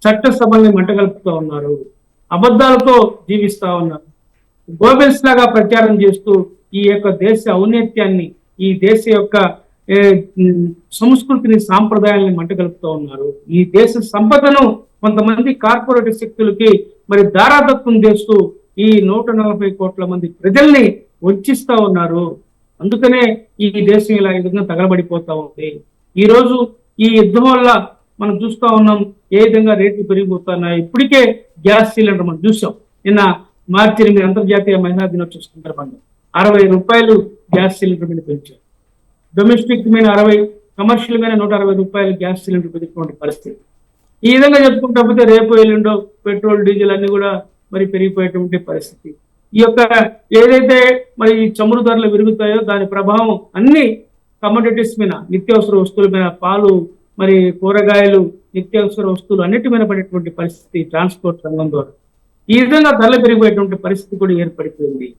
చట్టసభల్ని మంట కలుపుతూ ఉన్నారు, అబద్ధాలతో జీవిస్తా ఉన్నారు, గోబెల్స్ లాగా ప్రచారం చేస్తూ ఈ యొక్క దేశ ఔన్నత్యాన్ని, ఈ దేశ యొక్క సంస్కృతిని, సాంప్రదాయాల్ని మంట కలుపుతూ ఉన్నారు. ఈ దేశ సంపదను కొంతమంది కార్పొరేట్ శక్తులకి మరి దారాదత్తం చేస్తూ ఈ 140 కోట్ల మంది ప్రజల్ని వంచిస్తా ఉన్నారు. అందుకనే ఈ దేశం ఇలా ఈ విధంగా తగలబడిపోతా ఉంది. ఈ రోజు ఈ యుద్ధం వల్ల మనం చూస్తా ఉన్నాం ఏ విధంగా రేట్లు పెరిగిపోతున్నాయి. ఇప్పటికే గ్యాస్ సిలిండర్ మనం చూసాం. నిన్న మార్చి 8 అంతర్జాతీయ మహిళా దినోత్సవ సందర్భంగా 60 రూపాయలు గ్యాస్ సిలిండర్ మీద పెంచారు. డొమెస్టిక్ మీద 60, కమర్షియల్ మీద 160 రూపాయలు గ్యాస్ సిలిండర్ పెరిగినటువంటి పరిస్థితి. ఈ విధంగా చెప్పుకుంటే రేపు ఎల్లుండో పెట్రోల్, డీజిల్ అన్ని కూడా మరి పెరిగిపోయేటువంటి పరిస్థితి. ఈ యొక్క ఏదైతే మరి చమురు ధరలు పెరుగుతాయో దాని ప్రభావం అన్ని కమోడిటీస్ మీద, నిత్యావసర వస్తువుల మీద, పాలు, మరి కూరగాయలు, నిత్యావసర వస్తువులు అన్నిటి మీద పడేటువంటి పరిస్థితి ట్రాన్స్పోర్ట్ రంగం ద్వారా. ఈ విధంగా ధరలు పెరిగిపోయేటువంటి పరిస్థితి కూడా ఏర్పడిపోయింది.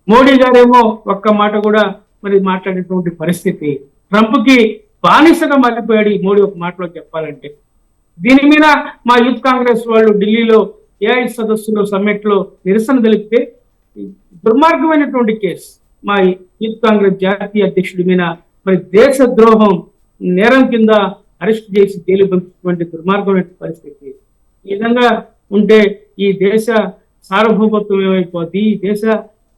మోడీ గారేమో ఒక్క మాట కూడా మరి మాట్లాడేటువంటి పరిస్థితి. ట్రంప్ కి బానిసగా మారిపోయాడు ఈ మోడీ ఒక మాటలో చెప్పాలంటే. దీని మీద మా యూత్ కాంగ్రెస్ వాళ్ళు ఢిల్లీలో ఏఐ సదస్సులో సమ్మిట్ లో నిరసన తెలిపితే దుర్మార్గమైనటువంటి కేసు మా యూత్ కాంగ్రెస్ జాతీయ అధ్యక్షుడి మీద మరి దేశ ద్రోహం నేరం కింద అరెస్ట్ చేసి జైలు పంపినటువంటి దుర్మార్గమైన పరిస్థితి. ఈ విధంగా ఉంటే ఈ దేశ సార్వభౌమత్వం ఏమైపోద్ది, ఈ దేశ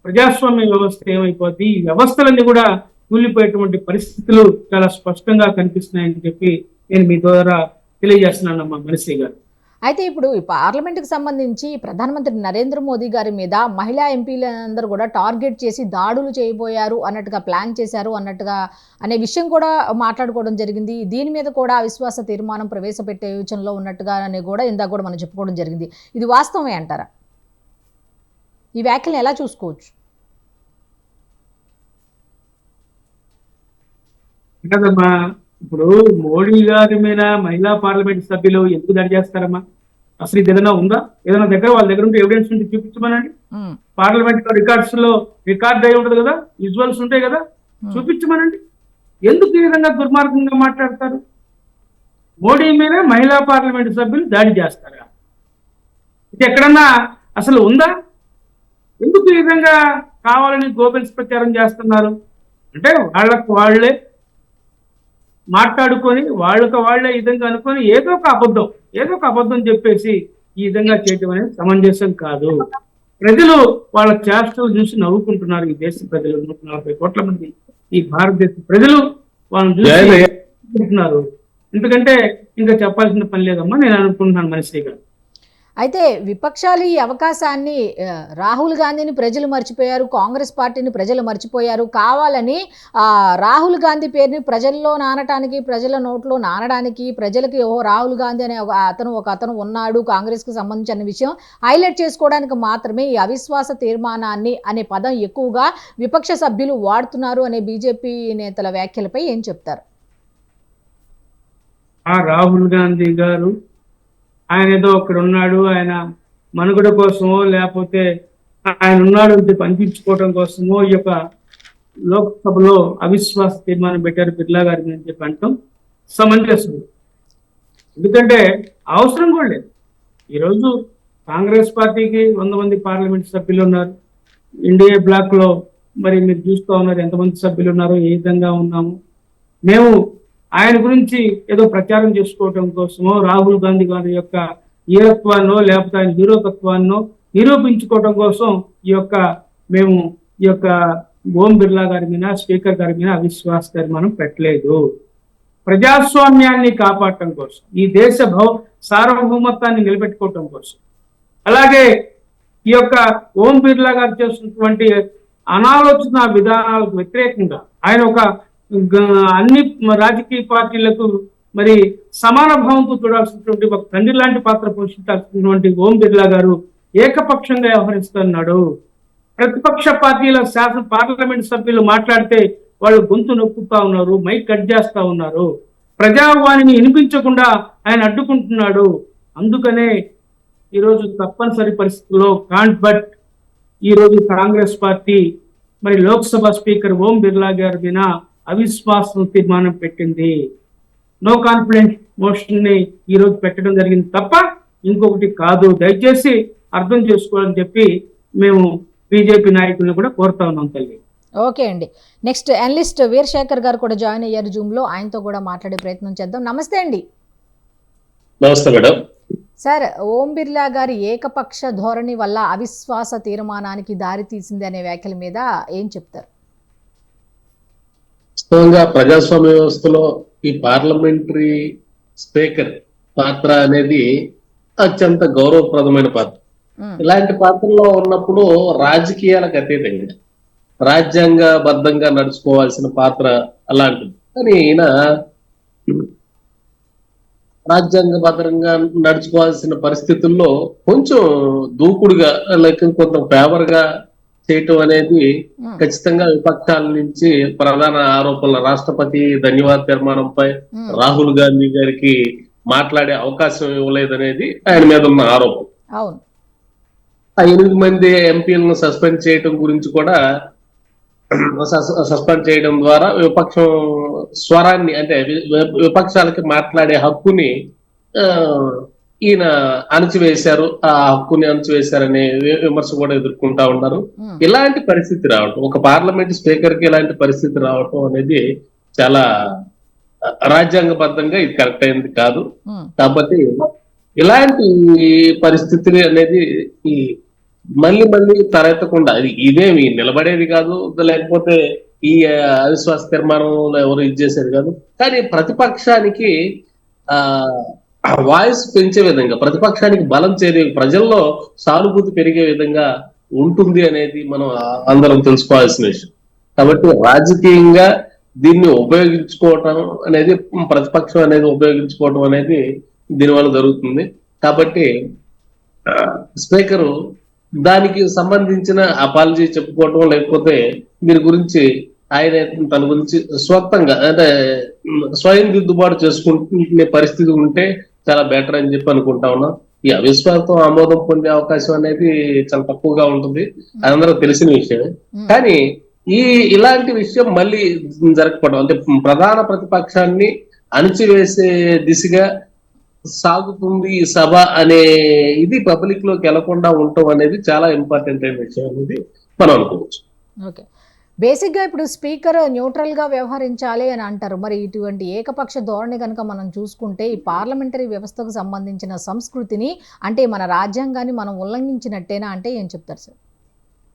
ప్రజాస్వామ్య వ్యవస్థ ఏమైపోద్ది, ఈ వ్యవస్థలన్నీ కూడా కూలిపోయేటువంటి పరిస్థితులు చాలా స్పష్టంగా కనిపిస్తున్నాయని చెప్పి నేను మీ ద్వారా తెలియజేస్తున్నానమ్మా మనసి గారు.
అయితే ఇప్పుడు ఈ పార్లమెంట్కి సంబంధించి ప్రధానమంత్రి నరేంద్ర మోదీ గారి మీద మహిళా ఎంపీలందరూ కూడా టార్గెట్ చేసి దాడులు చేయబోయారు అన్నట్టుగా ప్లాన్ చేశారు అన్నట్టుగా అనే విషయం కూడా మాట్లాడుకోవడం జరిగింది. దీని మీద కూడా అవిశ్వాస తీర్మానం ప్రవేశపెట్టే యోచనలో ఉన్నట్టుగా అని కూడా ఇందాక కూడా మనం చెప్పుకోవడం జరిగింది. ఇది వాస్తవమే అంటారా? ఈ వ్యాఖ్యలను ఎలా చూసుకోవచ్చు?
కదమ్మా, ఇప్పుడు మోడీ గారి మీద మహిళా పార్లమెంట్ సభ్యులు ఎందుకు దాడి చేస్తారమ్మా? అసలు ఇది ఏదైనా ఉందా? ఏదైనా దగ్గర వాళ్ళ దగ్గర ఉంటే ఎవిడెన్స్ ఉంటే చూపించమనండి. పార్లమెంట్ రికార్డ్స్ లో రికార్డ్ అయి ఉంటుంది కదా, విజువల్స్ ఉంటాయి కదా, చూపించమనండి. ఎందుకు ఈ విధంగా దుర్మార్గంగా మాట్లాడతారు? మోడీ మీద మహిళా పార్లమెంట్ సభ్యులు దాడి చేస్తారా? ఇది ఎక్కడన్నా అసలు ఉందా? ఎందుకు ఈ విధంగా కావాలని గోబెల్స్ ప్రచారం చేస్తున్నారు? అంటే వాళ్ళకు వాళ్ళే మాట్లాడుకొని వాళ్ళే ఈ విధంగా అనుకొని ఏదో ఒక అబద్ధం చెప్పేసి ఈ విధంగా చేయటం అనేది సమంజసం కాదు. ప్రజలు వాళ్ళ చేష్టలు చూసి నవ్వుకుంటున్నారు. ఈ దేశ ప్రజలు 140 కోట్ల మంది ఈ భారతదేశ ప్రజలు వాళ్ళని చూసి నవ్వుకుంటున్నారు. ఎందుకంటే ఇంకా చెప్పాల్సిన పని లేదమ్మా నేను అనుకుంటున్నాను మనశ్రీ గారు.
అయితే విపక్షాలు ఈ అవకాశాన్ని రాహుల్ గాంధీని ప్రజలు మర్చిపోయారు, కాంగ్రెస్ పార్టీని ప్రజలు మర్చిపోయారు, కావాలని రాహుల్ గాంధీ పేరుని ప్రజల్లో నానటానికి, ప్రజల నోట్లో నానడానికి, ప్రజలకి రాహుల్ గాంధీ అనే ఒక అతను ఉన్నాడు కాంగ్రెస్కి సంబంధించిన విషయం హైలైట్ చేసుకోవడానికి మాత్రమే ఈ అవిశ్వాస తీర్మానాన్ని అనే పదం ఎక్కువగా విపక్ష సభ్యులు వాడుతున్నారు అనే బీజేపీ నేతల వ్యాఖ్యలపై ఏం చెప్తారు?
రాహుల్ గాంధీ గారు ఆయన ఏదో అక్కడ ఉన్నాడు, ఆయన మనుగడ కోసమో లేకపోతే ఆయన ఉన్నాడు అనిపించుకోవడం కోసమో ఈ యొక్క లోక్సభలో అవిశ్వాస తీర్మానం పెట్టారు బిర్లా గారిని అని చెప్పి అంటాం సమంజసం. ఎందుకంటే అవసరం కూడా లేదు. ఈరోజు కాంగ్రెస్ పార్టీకి 100 మంది పార్లమెంట్ సభ్యులు ఉన్నారు. ఇండియా బ్లాక్ లో మరి మీరు చూస్తూ ఉన్నారు ఎంతమంది సభ్యులు ఉన్నారో, ఏ విధంగా ఉన్నాము. మేము ఆయన గురించి ఏదో ప్రచారం చేసుకోవటం కోసమో రాహుల్ గాంధీ గారి యొక్క హీరోత్వాన్నో లేకపోతే ఆయన హీరోతత్వాన్నో నిరూపించుకోవడం కోసం మేము ఈ యొక్క ఓం బిర్లా గారి మీద, స్పీకర్ గారి మీద అవిశ్వాస తీర్మానం పెట్టలేదు. ప్రజాస్వామ్యాన్ని కాపాడటం కోసం, ఈ దేశ సార్వభౌమత్వాన్ని నిలబెట్టుకోవటం కోసం, అలాగే ఈ యొక్క ఓం బిర్లా గారు చేస్తున్నటువంటి అనాలోచన విధానాలకు వ్యతిరేకంగా ఆయన ఒక అన్ని రాజకీయ పార్టీలకు మరి సమాన భావంతో చూడాల్సినటువంటి ఒక తండ్రి లాంటి పాత్ర పోషించాల్సినటువంటి ఓం బిర్లా గారు ఏకపక్షంగా వ్యవహరిస్తున్నాడు. ప్రతిపక్ష పార్టీల పార్లమెంట్ సభ్యులు మాట్లాడితే వాళ్ళు గొంతు నొక్కుతా ఉన్నారు, మైక్ కట్ చేస్తా ఉన్నారు, ప్రజావాణిని వినిపించకుండా ఆయన అడ్డుకుంటున్నాడు. అందుకనే ఈరోజు తప్పనిసరి పరిస్థితుల్లో బట్ ఈరోజు కాంగ్రెస్ పార్టీ మరి లోక్సభ స్పీకర్ ఓం బిర్లా గారి మీద అవిశ్వాసం తీర్మానం పెట్టింది. నో కాన్ఫిడెన్స్ మోషన్ ని ఈ రోజు పెట్టడం జరిగింది తప్ప ఇంకొకటి కాదు. దయచేసి అర్థం చేసుకోవాలని చెప్పి మేము బీజేపీ నాయకులను కూడా కోరుతా ఉన్నాం తల్లి.
ఓకే అండి. నెక్స్ట్ అనలిస్ట్ వీరశేఖర్ గారు కూడా జాయిన్ అయ్యారు జూమ్ లో, ఆయనతో కూడా మాట్లాడే ప్రయత్నం చేద్దాం. నమస్తే అండి.
నమస్తే మేడం.
సార్, ఓం బిర్లా గారి ఏకపక్ష ధోరణి వల్ల అవిశ్వాస తీర్మానానికి దారి తీసింది అనే వ్యాఖ్యల మీద ఏం చెప్తారు?
వాస్తవంగా ప్రజాస్వామ్య వ్యవస్థలో ఈ పార్లమెంటరీ స్పీకర్ పాత్ర అనేది అత్యంత గౌరవప్రదమైన పాత్ర. ఇలాంటి పాత్రలో ఉన్నప్పుడు రాజకీయాలకు అతీతంగా రాజ్యాంగబద్ధంగా నడుచుకోవాల్సిన పాత్ర అలాంటిది. కానీ ఈయన రాజ్యాంగబద్ధంగా నడుచుకోవాల్సిన పరిస్థితుల్లో కొంచెం దూకుడుగా లేక కొంత ఫేవర్ గా చేయటం అనేది ఖచ్చితంగా విపక్షాల నుంచి ప్రధాన ఆరోపణలు. రాష్ట్రపతి ధన్యవాద తీర్మానంపై రాహుల్ గాంధీ గారికి మాట్లాడే అవకాశం ఇవ్వలేదనేది ఆయన మీద ఉన్న ఆరోపణ. ఆ 8 మంది ఎంపీలను సస్పెండ్ చేయడం గురించి కూడా సస్పెండ్ చేయడం ద్వారా విపక్షం స్వరాన్ని అంటే విపక్షాలకి మాట్లాడే హక్కుని ఈయన అణచివేశారు, ఆ హక్కుని అణచివేశారనే విమర్శ కూడా ఎదుర్కొంటా ఉన్నారు. ఇలాంటి పరిస్థితి రావటం, ఒక పార్లమెంట్ స్పీకర్ కి ఇలాంటి పరిస్థితి రావటం అనేది చాలా రాజ్యాంగబద్ధంగా ఇది కరెక్ట్ అయింది కాదు. కాబట్టి ఇలాంటి పరిస్థితిని అనేది ఈ మళ్ళీ తలెత్తకుండా ఇదేమి నిలబడేది కాదు, లేకపోతే ఈ అవిశ్వాస తీర్మానంలో ఎవరు ఇది చేసేది కాదు. కానీ ప్రతిపక్షానికి వాయిస్ పెంచే విధంగా, ప్రతిపక్షానికి బలం చేరే, ప్రజల్లో సానుభూతి పెరిగే విధంగా ఉంటుంది అనేది మనం అందరం తెలుసుకోవాల్సిన విషయం. కాబట్టి రాజకీయంగా దీన్ని ఉపయోగించుకోవటం అనేది, ప్రతిపక్షం అనేది ఉపయోగించుకోవటం అనేది దీనివల్ల జరుగుతుంది. కాబట్టి స్పీకరు దానికి సంబంధించిన అపాలజీ చెప్పుకోవటం, లేకపోతే దీని గురించి ఆయన తన గురించి స్వతంగా అంటే స్వయం దిద్దుబాటు చేసుకుంటునే పరిస్థితి ఉంటే చాలా బెటర్ అని చెప్పి అనుకుంటా ఉన్నాం. ఈ అవిశ్వాసం ఆమోదం పొందే అవకాశం అనేది చాలా తక్కువగా ఉంటుంది, అదందరూ తెలిసిన విషయమే. కానీ ఇలాంటి విషయం మళ్ళీ జరగకపోవడం, అంటే ప్రధాన ప్రతిపక్షాన్ని అణిచివేసే దిశగా సాగుతుంది ఈ సభ అనే ఇది పబ్లిక్ లోకి వెళ్లకుండా ఉండటం అనేది చాలా ఇంపార్టెంట్ అయిన విషయం అనేది మనం అనుకోవచ్చు.
ఓకే, బేసిక్గా ఇప్పుడు స్పీకర్ న్యూట్రల్గా వ్యవహరించాలి అని అంటారు. మరి ఇటువంటి ఏకపక్ష ధోరణి కనుక మనం చూసుకుంటే ఈ పార్లమెంటరీ వ్యవస్థకు సంబంధించిన సంస్కృతిని అంటే మన రాజ్యాంగాన్ని మనం ఉల్లంఘించినట్టేనా అంటే ఏం చెప్తారు సార్?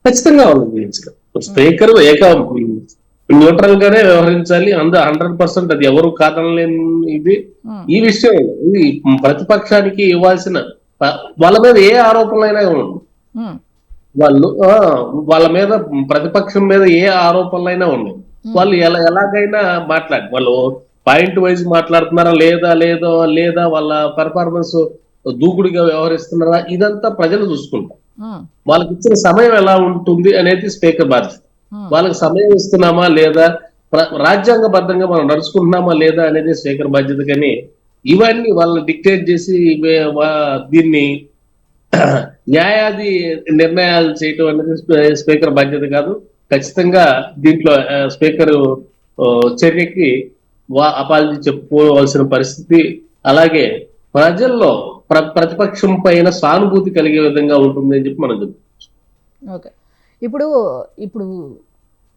ఖచ్చితంగా స్పీకర్ న్యూట్రల్ గానే వ్యవహరించాలి. 100% అది ఎవరు కాదనలేని ఇది. ఈ విషయం ఇది ప్రతిపక్షానికి ఇవ్వాల్సిన వాళ్ళ మీద ఏ ఆరోపణలైనా ఇవ్వండి, వాళ్ళ మీద ప్రతిపక్షం మీద ఏ ఆరోపణలైనా ఉన్నాయి, వాళ్ళు ఎలాగైనా మాట్లాడి వాళ్ళు పాయింట్ వైజ్ మాట్లాడుతున్నారా లేదా వాళ్ళ పెర్ఫార్మెన్స్ దూకుడుగా వ్యవహరిస్తున్నారా ఇదంతా ప్రజలు చూసుకుంటారు. వాళ్ళకి ఇచ్చిన సమయం ఎలా ఉంటుంది అనేది స్పీకర్ బాధ్యత. వాళ్ళకి సమయం ఇస్తున్నామా లేదా, రాజ్యాంగబద్ధంగా మనం నడుచుకుంటున్నామా లేదా అనేది స్పీకర్ బాధ్యత. కానీ ఇవన్నీ వాళ్ళని డిక్టేట్ చేసి దీన్ని న్యాయాది నిర్ణయాలు చేయటం అనేది స్పీకర్ బాధ్యత కాదు. ఖచ్చితంగా దీంట్లో స్పీకర్ చర్యకి అపాలజీ చెప్పుకోవాల్సిన పరిస్థితి, అలాగే ప్రజల్లో ప్రతిపక్షం పైన సానుభూతి కలిగే విధంగా ఉంటుంది అని చెప్పి మనం చెప్పుకోవచ్చు.
ఓకే, ఇప్పుడు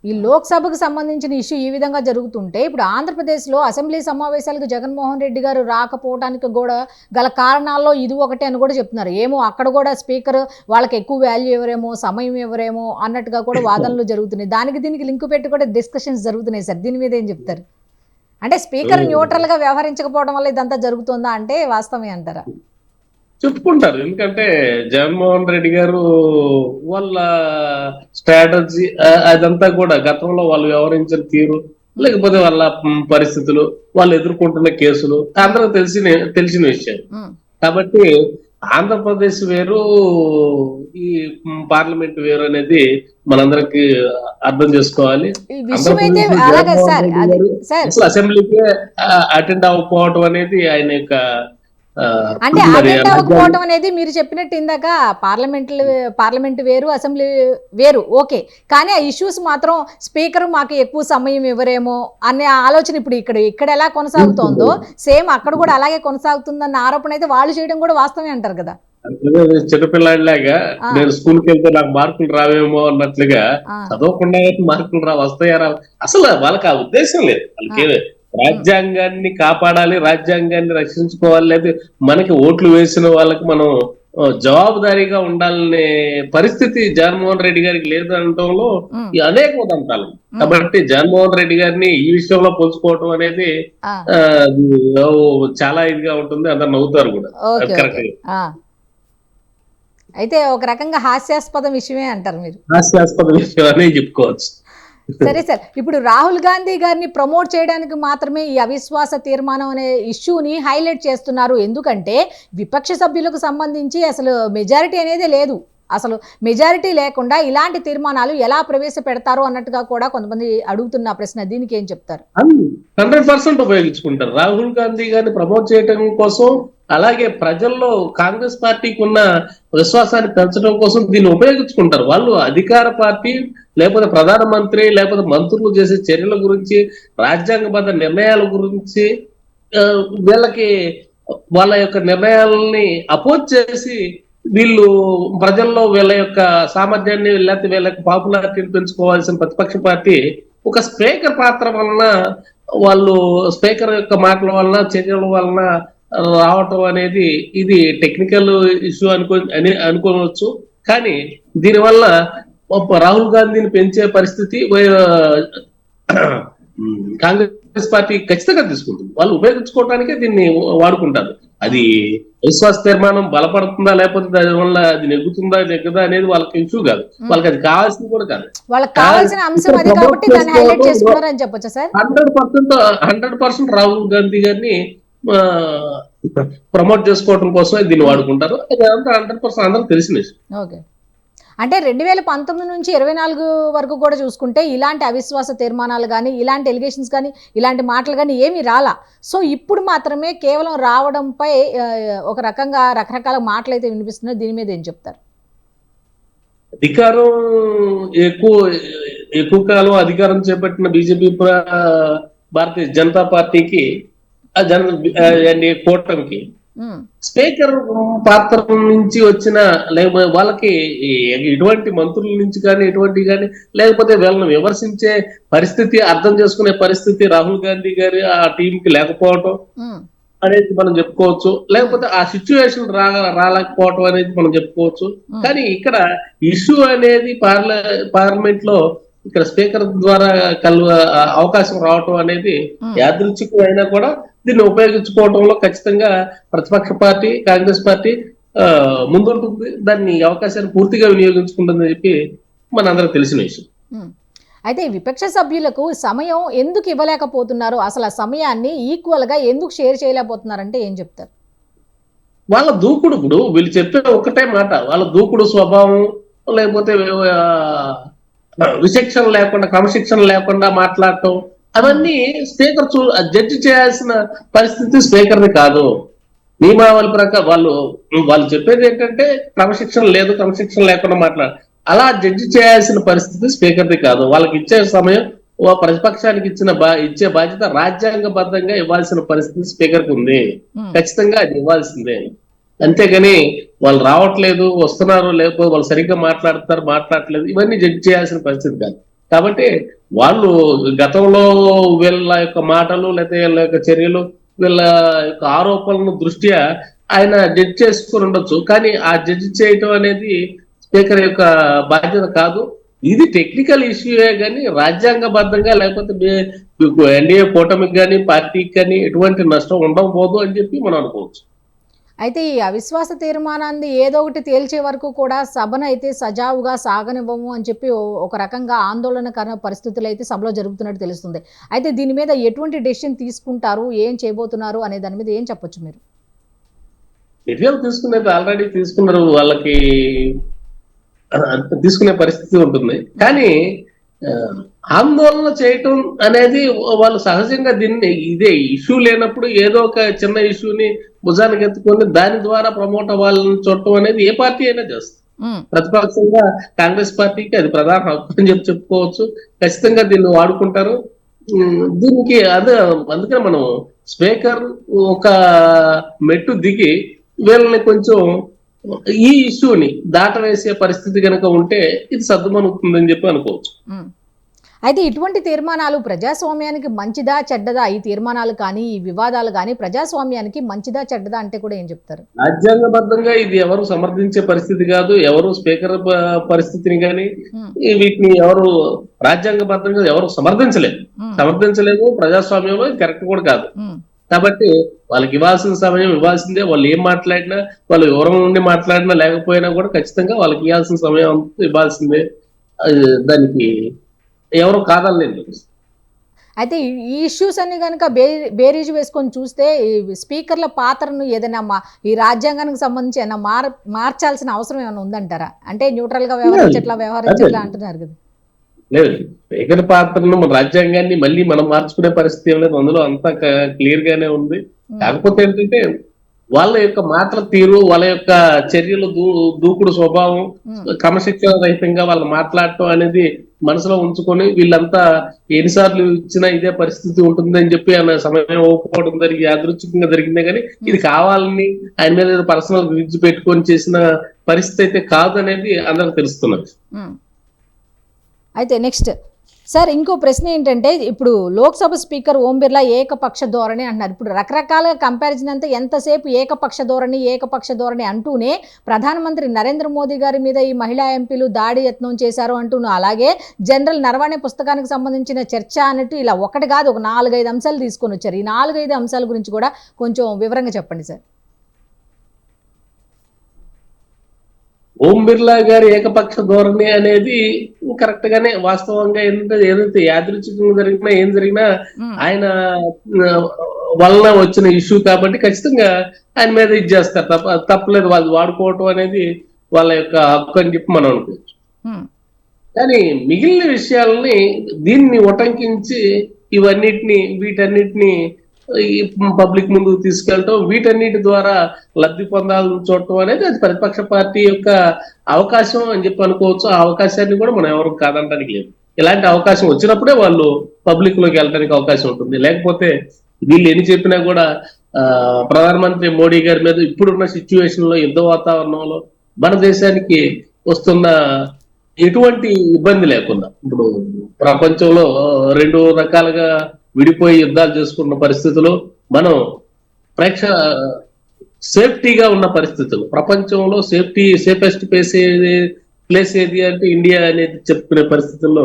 ఈ లోక్సభకు సంబంధించిన ఇష్యూ ఈ విధంగా జరుగుతుంటే ఇప్పుడు ఆంధ్రప్రదేశ్లో అసెంబ్లీ సమావేశాలకు జగన్మోహన్ రెడ్డి గారు రాకపోవడానికి కూడా గల కారణాల్లో ఇది ఒకటే అని కూడా చెప్తున్నారు. ఏమో అక్కడ కూడా స్పీకర్ వాళ్ళకి ఎక్కువ వాల్యూ ఎవరేమో, సమయం ఎవరేమో అన్నట్టుగా కూడా వాదనలు జరుగుతున్నాయి. దానికి దీనికి లింక్ పెట్టి కూడా డిస్కషన్స్ జరుగుతున్నాయి సార్. దీని మీద ఏం చెప్తారు? అంటే స్పీకర్ న్యూట్రల్గా వ్యవహరించకపోవడం వల్ల ఇదంతా జరుగుతుందా అంటే వాస్తవమే అంటారా?
చెప్పుకుంటారు. ఎందుకంటే జగన్మోహన్ రెడ్డి గారు వాళ్ళ స్ట్రాటజీ అదంతా కూడా గతంలో వాళ్ళు వ్యవహరించిన తీరు, లేకపోతే వాళ్ళ పరిస్థితులు, వాళ్ళు ఎదుర్కొంటున్న కేసులు అందరికి తెలిసిన విషయం. కాబట్టి ఆంధ్రప్రదేశ్ వేరు, ఈ పార్లమెంట్ వేరు అనేది మనందరికి అర్థం చేసుకోవాలి. అసెంబ్లీకి అటెండ్ అవ్వకపోవటం అనేది ఆయన యొక్క
అంటే అటెండ్ అవ్వకపోవడం అనేది మీరు చెప్పినట్టు ఇందాక పార్లమెంట్ వేరు, అసెంబ్లీ వేరు, ఓకే. కానీ ఆ ఇష్యూస్ మాత్రం స్పీకర్ మాకు ఎక్కువ సమయం ఇవ్వరేమో అనే ఆలోచన ఇప్పుడు ఇక్కడ ఎలా కొనసాగుతోందో సేమ్ అక్కడ కూడా అలాగే కొనసాగుతుందన్న ఆరోపణ అయితే వాళ్ళు చేయడం కూడా వాస్తవమే అంటారు కదా.
చిన్నపిల్లాడిలాగా నేను స్కూల్కి వెళ్తే నాకు మార్కులు రావేమో అన్నట్లుగా చదవకుండా మార్కులు వస్తాయా అసలు వాళ్ళకి ఆ ఉద్దేశం లేదు. వాళ్ళకి రాజ్యాంగాన్ని కాపాడాలి, రాజ్యాంగాన్ని రక్షించుకోవాలి, లేదా మనకి ఓట్లు వేసిన వాళ్ళకి మనం జవాబుదారీగా ఉండాలనే పరిస్థితి జగన్మోహన్ రెడ్డి గారికి లేదనటంలో అనేక ఉదంతాలు. కాబట్టి జగన్మోహన్ రెడ్డి గారిని ఈ విషయంలో పోల్చుకోవటం అనేది చాలా ఇదిగా ఉంటుంది. అందరు నవ్వుతారు కూడా.
అయితే ఒక రకంగా హాస్యాస్పద విషయమే అంటారు మీరు.
హాస్యాస్పద విషయం అనే చెప్పుకోవచ్చు.
సరే సార్, ఇప్పుడు రాహుల్ గాంధీ గారిని ప్రమోట్ చేయడానికి మాత్రమే ఈ అవిశ్వాస తీర్మానం అనే ఇష్యూని హైలైట్ చేస్తున్నారు. ఎందుకంటే విపక్ష సభ్యులకు సంబంధించి అసలు మెజారిటీ అనేది లేదు. అసలు మెజారిటీ లేకుండా ఇలాంటి తీర్మానాలు ఎలా ప్రవేశపెడతారు అన్నట్టుగా కూడా కొంతమంది అడుగుతున్న ప్రశ్న. దీనికి ఏం చెప్తారు?
100% ఉపయోగించుకుంటారు. రాహుల్ గాంధీ గారిని ప్రమోట్ చేయడం కోసం, అలాగే ప్రజల్లో కాంగ్రెస్ పార్టీకి ఉన్న విశ్వాసాన్ని పెంచడం కోసం దీన్ని ఉపయోగించుకుంటారు. వాళ్ళు అధికార పార్టీ లేకపోతే ప్రధానమంత్రి లేకపోతే మంత్రులు చేసే చర్యల గురించి, రాజ్యాంగబద్ధ నిర్ణయాల గురించి వీళ్ళకి వాళ్ళ యొక్క నిర్ణయాలని అపోజ్ చేసి వీళ్ళు ప్రజల్లో వీళ్ళ యొక్క సామర్థ్యాన్ని లేకపోతే వీళ్ళ యొక్క పాపులారిటీని పెంచుకోవాల్సిన ప్రతిపక్ష పార్టీ ఒక స్పీకర్ పాత్ర వలన, వాళ్ళు స్పీకర్ యొక్క మాటల వలన, చర్యల వలన రావటం అనేది ఇది టెక్నికల్ ఇష్యూ అనుకోవచ్చు. కానీ దీనివల్ల రాహుల్ గాంధీని పెంచే పరిస్థితి కాంగ్రెస్ పార్టీ ఖచ్చితంగా తీసుకుంటుంది. వాళ్ళు ఉపయోగించుకోవడానికే దీన్ని వాడుకుంటారు. అది విశ్వాస తీర్మానం బలపడుతుందా లేకపోతే దానివల్ల అది నెగ్గుతుందా నెగ్గదా అనేది వాళ్ళకి ఇష్యూ కాదు. వాళ్ళకి అది కావాల్సింది కూడా కాదు. 100% రాహుల్ గాంధీ గారిని ప్రమోట్ చేసుకోవడం కోసం దీన్ని వాడుకుంటారు. 100% అందరూ తెలిసిన విషయం.
అంటే 2019 నుంచి 24 వరకు కూడా చూసుకుంటే ఇలాంటి అవిశ్వాస తీర్మానాలు కానీ, ఇలాంటి ఎలిగేషన్స్ కానీ, ఇలాంటి మాటలు కానీ ఏమీ రాలా. సో ఇప్పుడు మాత్రమే కేవలం రావడంపై ఒక రకంగా రకరకాల మాటలు అయితే వినిపిస్తున్నాయి. దీని మీద ఏం చెప్తారు?
అధికారం ఎక్కువ కాలం అధికారం చేపట్టిన బీజేపీ భారతీయ జనతా పార్టీకి కూటమికి స్పీకర్ పాత్ర నుంచి వచ్చిన లేకపోతే వాళ్ళకి ఎటువంటి మంత్రుల నుంచి కానీ ఎటువంటి కానీ లేకపోతే వీళ్ళని విమర్శించే పరిస్థితి, అర్థం చేసుకునే పరిస్థితి రాహుల్ గాంధీ గారి ఆ టీంకి లేకపోవటం అనేది మనం చెప్పుకోవచ్చు. లేకపోతే ఆ సిచ్యువేషన్ రాలేకపోవటం అనేది మనం చెప్పుకోవచ్చు. కానీ ఇక్కడ ఇష్యూ అనేది పార్లమెంట్ లో ఇక్కడ స్పీకర్ ద్వారా అవకాశం రావటం అనేది యాదృచ్ఛికం అయినా కూడా దీన్ని ఉపయోగించుకోవడంలో ఖచ్చితంగా ప్రతిపక్ష పార్టీ కాంగ్రెస్ పార్టీ ముందుంటుంది. దాన్ని అవకాశాన్ని పూర్తిగా వినియోగించుకుంటుందని చెప్పి మనందరికి తెలిసిన విషయం.
అయితే విపక్ష సభ్యులకు సమయం ఎందుకు ఇవ్వలేకపోతున్నారు, అసలు ఆ సమయాన్ని ఈక్వల్ గా ఎందుకు షేర్ చేయలేకపోతున్నారంటే ఏం చెప్తారు?
వాళ్ళ దూకుడు, ఇప్పుడు వీళ్ళు చెప్పే ఒకటే మాట, వాళ్ళ దూకుడు స్వభావం, లేకపోతే విశిక్షణ లేకుండా క్రమశిక్షణ లేకుండా మాట్లాడటం, అవన్నీ స్పీకర్ జడ్జి చేయాల్సిన పరిస్థితి స్పీకర్ది కాదు. నియమావళి ప్రకారం వాళ్ళు చెప్పేది ఏంటంటే క్రమశిక్షణ లేదు, క్రమశిక్షణ లేకుండా మాట్లాడు, అలా జడ్జి చేయాల్సిన పరిస్థితి స్పీకర్ది కాదు. వాళ్ళకి ఇచ్చే సమయం ప్రతిపక్షానికి ఇచ్చే బాధ్యత రాజ్యాంగబద్ధంగా ఇవ్వాల్సిన పరిస్థితి స్పీకర్కి ఉంది. ఖచ్చితంగా అది ఇవ్వాల్సిందే. అంతేగాని వాళ్ళు రావట్లేదు, వస్తున్నారు, లేకపోతే వాళ్ళు సరిగ్గా మాట్లాడట్లేదు, ఇవన్నీ జడ్జి చేయాల్సిన పరిస్థితి కాదు. కాబట్టి వాళ్ళు గతంలో వీళ్ళ యొక్క మాటలు లేకపోతే వీళ్ళ యొక్క చర్యలు, వీళ్ళ యొక్క ఆరోపణల దృష్ట్యా ఆయన జడ్జి చేసుకుని ఉండొచ్చు. కానీ ఆ జడ్జి చేయటం అనేది స్పీకర్ యొక్క బాధ్యత కాదు. ఇది టెక్నికల్ ఇష్యూయే కానీ రాజ్యాంగబద్ధంగా లేకపోతే ఎన్డీఏ కూటమికి కానీ పార్టీకి కానీ ఎటువంటి నష్టం ఉండకపోదు అని చెప్పి మనం అనుకోవచ్చు.
అయితే ఈ అవిశ్వాస తీర్మానాన్ని ఏదో ఒకటి తేల్చే వరకు కూడా సభను అయితే సజావుగా సాగనివ్వము అని చెప్పి ఒక రకంగా ఆందోళనకర పరిస్థితులు అయితే సభలో జరుగుతున్నట్టు తెలుస్తుంది. అయితే దీని మీద ఎటువంటి డెసిషన్ తీసుకుంటారు, ఏం చేయబోతున్నారు అనే దాని మీద ఏం చెప్పొచ్చు మీరు?
నిర్ణయం తీసుకునేది ఆల్రెడీ తీసుకున్నారు, వాళ్ళకి తీసుకునే పరిస్థితి ఉంటుంది. కానీ ఆందోళన చేయటం అనేది వాళ్ళు సహజంగా దీన్ని ఇదే ఇష్యూ లేనప్పుడు ఏదో ఒక చిన్న ఇష్యూని భుజానికి ఎత్తుకొని దాని ద్వారా ప్రమోట్ అవ్వాలని చూడటం అనేది ఏ పార్టీ అయినా చేస్తుంది. ప్రతిపక్షంగా కాంగ్రెస్ పార్టీకి అది ప్రధాన హక్కు అని చెప్పుకోవచ్చు. ఖచ్చితంగా దీన్ని వాడుకుంటారు. దీనికి అందుకని మనం స్పీకర్ ఒక మెట్టు దిగి వీళ్ళని కొంచెం ఈ ఇష్యూని దాటవేసే పరిస్థితి కనుక ఉంటే ఇది సద్దుమనుకుందని చెప్పి అనుకోవచ్చు.
అయితే ఇటువంటి తీర్మానాలు ప్రజాస్వామ్యానికి మంచిదా చెడ్డదా? ఈ తీర్మానాలు కానీ ఈ వివాదాలు కానీ ప్రజాస్వామ్యానికి మంచిదా చెడ్డదా అంటే కూడా ఏం చెప్తారు?
రాజ్యాంగబద్ధంగా ఇది ఎవరు సమర్థించే పరిస్థితి కాదు. ఎవరు స్పీకర్ పరిస్థితిని కానీ వీటిని ఎవరు రాజ్యాంగబద్ధంగా ఎవరు సమర్థించలేదు. ప్రజాస్వామ్యంలో కరెక్ట్ కూడా కాదు. కాబట్టి వాళ్ళకి ఇవ్వాల్సిన సమయం ఇవ్వాల్సిందే. వాళ్ళు ఏం మాట్లాడినా, వాళ్ళు వివరం నుండి మాట్లాడినా లేకపోయినా కూడా ఖచ్చితంగా వాళ్ళకి ఇవ్వాల్సిన సమయం ఇవ్వాల్సిందే. దానికి ఎవరు కాదనలేదు.
అయితే ఈ ఇష్యూస్ అన్ని కనుక బేరీజ్ వేసుకొని చూస్తే స్పీకర్ల పాత్రను ఏదైనా ఈ రాజ్యాంగానికి సంబంధించి ఏమైనా మార్చాల్సిన అవసరం ఏమైనా ఉందంటారా? అంటే న్యూట్రల్ గా వ్యవహరించట్లా అంటున్నారు కదా.
లేదు, స్పీకర్ పాత్రను మన రాజ్యాంగాన్ని మళ్ళీ మనం మార్చుకునే పరిస్థితి ఏం లేదు. అందులో అంతా క్లియర్ గానే ఉంది. కాకపోతే ఏంటంటే వాళ్ళ యొక్క మాటల తీరు, వాళ్ళ యొక్క చర్యలు, దూకుడు స్వభావం, క్రమశిక్షణ రహితంగా వాళ్ళు మాట్లాడటం అనేది మనసులో ఉంచుకొని వీళ్ళంతా ఎన్నిసార్లు ఇచ్చినా ఇదే పరిస్థితి ఉంటుంది అని చెప్పి ఆయన సమయం ఒప్పుకోవడం యాదృచ్ఛికంగా జరిగిందే కానీ ఇది కావాలని ఆయన మీద పర్సనల్ గ్రిడ్జ్ పెట్టుకొని చేసిన పరిస్థితి అయితే కాదు అనేది అందరికి తెలుస్తున్నది.
అయితే నెక్స్ట్ సార్ ఇంకో ప్రశ్న ఏంటంటే, ఇప్పుడు లోక్సభ స్పీకర్ ఓం బిర్లా ఏకపక్ష ధోరణి అంటున్నారు. ఇప్పుడు రకరకాల కంపారిజన్ అంతా ఎంతసేపు ఏకపక్ష ధోరణి అంటూనే ప్రధానమంత్రి నరేంద్ర మోదీ గారి మీద ఈ మహిళా ఎంపీలు దాడి యత్నం చేశారు అంటూను, అలాగే జనరల్ నరవాణే పుస్తకానికి సంబంధించిన చర్చ అన్నట్టు ఇలా ఒకటి కాదు ఒక 4-5 అంశాలు తీసుకొని వచ్చారు. ఈ 4-5 అంశాల గురించి కూడా కొంచెం వివరంగా చెప్పండి సార్.
ఓం బిర్లా గారి ఏకపక్ష ధోరణి అనేది కరెక్ట్ గానే వాస్తవంగా ఏదైతే యాదృచ్ఛికంగా జరిగినా ఏం జరిగినా ఆయన వలన వచ్చిన ఇష్యూ కాబట్టి ఖచ్చితంగా ఆయన మీద ఇది చేస్తారు. తప్పలేదు, వాళ్ళు వాడుకోవటం అనేది వాళ్ళ యొక్క హక్కు అని చెప్పి మనం అనుకోవచ్చు. కానీ మిగిలిన విషయాలని దీన్ని ఉటంకించి వీటన్నిటిని పబ్లిక్ ముందుకు తీసుకెళ్ళటం, వీటన్నిటి ద్వారా లబ్ధి పొందాలని చూడటం అనేది అది ప్రతిపక్ష పార్టీ యొక్క అవకాశం అని చెప్పి అనుకోవచ్చు. ఆ అవకాశాన్ని కూడా మనం ఎవరు కాదనడానికి లేదు. ఇలాంటి అవకాశం వచ్చినప్పుడే వాళ్ళు పబ్లిక్ లోకి వెళ్ళడానికి అవకాశం ఉంటుంది. లేకపోతే వీళ్ళు ఎన్ని చెప్పినా కూడా ప్రధానమంత్రి మోడీ గారి మీద ఇప్పుడున్న సిచ్యువేషన్ లో, యుద్ధ వాతావరణంలో మన దేశానికి వస్తున్న ఎటువంటి ఇబ్బంది లేకుండా, ఇప్పుడు ప్రపంచంలో రెండు రకాలుగా విడిపోయి యుద్ధాలు చేసుకున్న పరిస్థితుల్లో మనం సేఫ్టీగా ఉన్న పరిస్థితులు, ప్రపంచంలో సేఫెస్ట్ ప్లేస్ ఏది అంటే ఇండియా అనేది చెప్పుకునే పరిస్థితుల్లో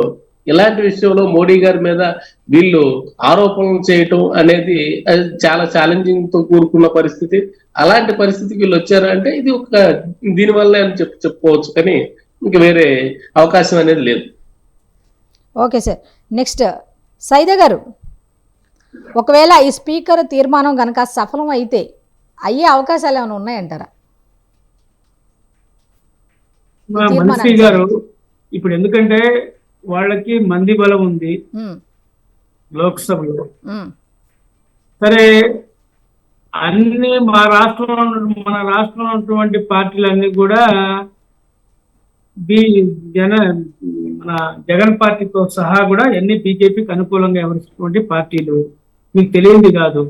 ఇలాంటి విషయంలో మోడీ గారి మీద వీళ్ళు ఆరోపణలు చేయటం అనేది అది చాలా ఛాలెంజింగ్ తో కూడుకున్న పరిస్థితి. అలాంటి పరిస్థితికి వీళ్ళు వచ్చారంటే ఇది ఒక దీనివల్లే అని చెప్పుకోవచ్చు, కానీ ఇంక వేరే అవకాశం అనేది లేదు.
ఓకే సార్, నెక్స్ట్ సైదా గారు, ఒకవేళ ఈ స్పీకర్ తీర్మానం కనుక సఫలం అయితే అయ్యే అవకాశాలు ఏమైనా ఉన్నాయంటారా?
మనశ్రీ గారు, ఇప్పుడు ఎందుకంటే వాళ్ళకి మంది బలం ఉంది లోక్సభలో. సరే, అన్ని మన రాష్ట్రంలో ఉన్నటువంటి పార్టీలన్నీ కూడా మన జగన్ పార్టీతో సహా కూడా అన్ని బీజేపీకి అనుకూలంగా ఎవరినటువంటి పార్టీలు, మీకు తెలియంది కాదు.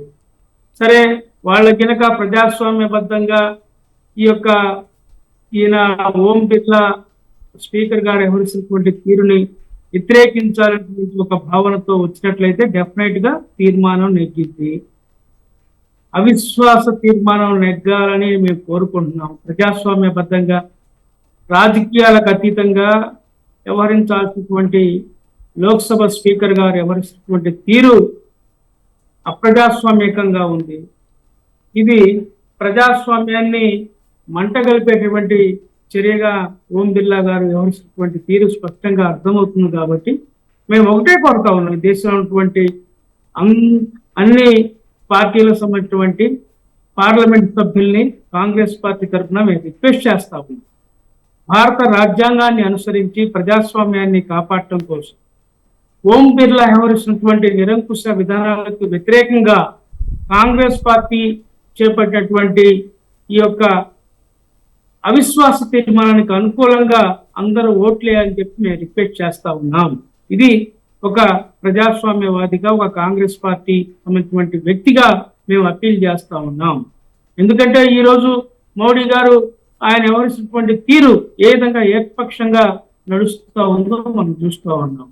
సరే, వాళ్ళ కనుక ప్రజాస్వామ్యబద్ధంగా ఈయన ఓం బిర్లా స్పీకర్ గారు ఎవరిసినటువంటి తీరుని వ్యతిరేకించాలనేటువంటి ఒక భావనతో వచ్చినట్లయితే డెఫినెట్ గా తీర్మానం నెగ్గిద్ది. అవిశ్వాస తీర్మానం నెగ్గాలని మేము కోరుకుంటున్నాం. ప్రజాస్వామ్యబద్ధంగా రాజకీయాలకు అతీతంగా వ్యవహరించాల్సినటువంటి లోక్సభ స్పీకర్ గారు వ్యవహరిస్తున్నటువంటి తీరు అప్రజాస్వామ్యకంగా ఉంది. ఇది ప్రజాస్వామ్యాన్ని మంటగలిపేటువంటి చర్యగా ఓం బిర్లా గారు వ్యవహరిస్తున్నటువంటి తీరు స్పష్టంగా అర్థమవుతుంది. కాబట్టి మేము ఒకటే కోరుతా ఉన్నాం, దేశంలో ఉన్నటువంటి అన్ని పార్టీలకు సంబంధించినటువంటి పార్లమెంట్ సభ్యుల్ని కాంగ్రెస్ పార్టీ తరఫున మేము రిక్వెస్ట్ చేస్తా ఉన్నాం, భారత రాజ్యాంగాన్ని అనుసరించి ప్రజాస్వామ్యాన్ని కాపాడటం కోసం ఓం బిర్లా వ్యవహరిస్తున్నటువంటి నిరంకుశ విధానాలకు వ్యతిరేకంగా కాంగ్రెస్ పార్టీ చేపట్టినటువంటి ఈ యొక్క అవిశ్వాస తీర్మానానికి అనుకూలంగా అందరూ ఓట్లేయాలని చెప్పి మేము రిక్వెస్ట్ చేస్తా ఉన్నాం. ఇది ఒక ప్రజాస్వామ్యవాదిగా, ఒక కాంగ్రెస్ పార్టీ సంబంధించినటువంటి వ్యక్తిగా మేము అప్పీల్ చేస్తా ఉన్నాం. ఎందుకంటే ఈరోజు మోడీ గారు ఆయన వ్యవహరిస్తున్నటువంటి తీరు ఏ విధంగా ఏకపక్షంగా నడుస్తూ ఉందో మనం చూస్తూ ఉన్నాం.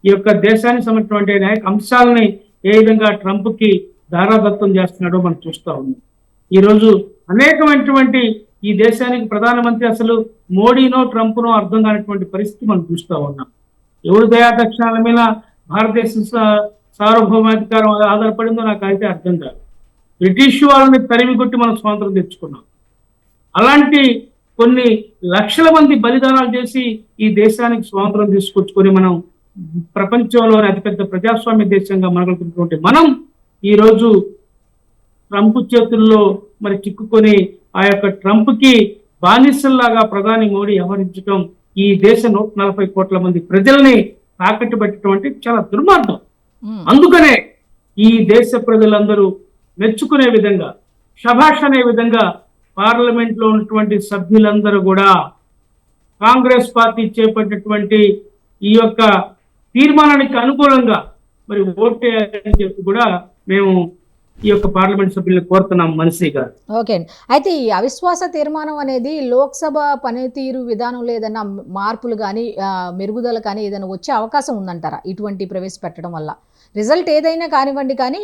ఈ యొక్క దేశానికి సంబంధించినటువంటి అనేక అంశాలని ఏ విధంగా ట్రంప్ కి దారాదత్తం చేస్తున్నాడో మనం చూస్తూ ఉన్నాం. ఈరోజు అనేకమైనటువంటి ఈ దేశానికి ప్రధానమంత్రి అసలు మోడీనో ట్రంప్నో అర్థం కానిటువంటి పరిస్థితి మనం చూస్తూ ఉన్నాం. ఎవరు దయాదక్షిణాల మీద భారతదేశం సార్వభౌమాధికారం ఆధారపడిందో నాకు అయితే అర్థం కాదు. బ్రిటిష్ వాళ్ళని తరిమి కొట్టి మనం స్వాతంత్రం తెచ్చుకున్నాం. అలాంటి కొన్ని లక్షల మంది బలిదానాలు చేసి ఈ దేశానికి స్వాతంత్రం తీసుకొచ్చుకొని మనం ప్రపంచంలోని అతిపెద్ద ప్రజాస్వామ్య దేశంగా మనగలుగుతున్నటువంటి మనం ఈరోజు ట్రంప్ చేతుల్లో మరి చిక్కుకొని ఆ యొక్క ట్రంప్ కి బానిసల్లాగా ప్రధాని మోడీ వ్యవహరించడం, ఈ దేశ 140 కోట్ల మంది ప్రజల్ని తాకట్టు పెట్టడం అంటే చాలా దుర్మార్గం. అందుకనే ఈ దేశ ప్రజలందరూ మెచ్చుకునే విధంగా, శభాష్ అనే విధంగా పార్లమెంట్ లో ఉన్నటువంటి సభ్యులందరూ కూడా కాంగ్రెస్ పార్టీ చేపట్టినటువంటి ఈ యొక్క తీర్మానానికి అనుకూలంగా మరి ఓటేయాలని చెప్పి కూడా మేము ఈ యొక్క పార్లమెంట్ సభ్యులను కోరుతున్నాం. మనశ్రీ గారు,
ఓకే అండి. అయితే ఈ అవిశ్వాస తీర్మానం అనేది లోక్సభ పనితీరు విధానంలో ఏదైనా మార్పులు కానీ మెరుగుదల కానీ ఏదైనా వచ్చే అవకాశం ఉందంటారా? ఇటువంటి ప్రవేశపెట్టడం వల్ల రిజల్ట్ ఏదైనా కానివ్వండి, కానీ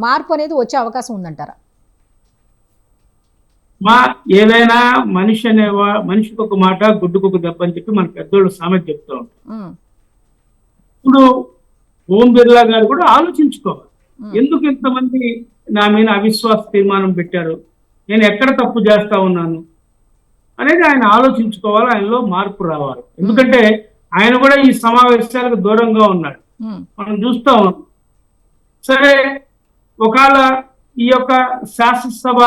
మార్పు అనేది వచ్చే అవకాశం ఉందంటారా?
ఏదైనా మనిషికి ఒక మాట, గుడ్డుకు ఒక దెబ్బ అని చెప్పి మన పెద్దోళ్ళు సామెత చెప్తూ ఉంటాం. ఇప్పుడు ఓం బిర్లా గారు కూడా ఆలోచించుకోవాలి, ఎందుకు ఇంతమంది నా మీద అవిశ్వాస తీర్మానం పెట్టారు, నేను ఎక్కడ తప్పు చేస్తా ఉన్నాను అనేది ఆయన ఆలోచించుకోవాలి, ఆయనలో మార్పు రావాలి. ఎందుకంటే ఆయన కూడా ఈ సమావేశాలకు దూరంగా ఉన్నాడు, మనం చూస్తా ఉన్నాం. సరే, ఒకవేళ ఈ యొక్క శాసనసభ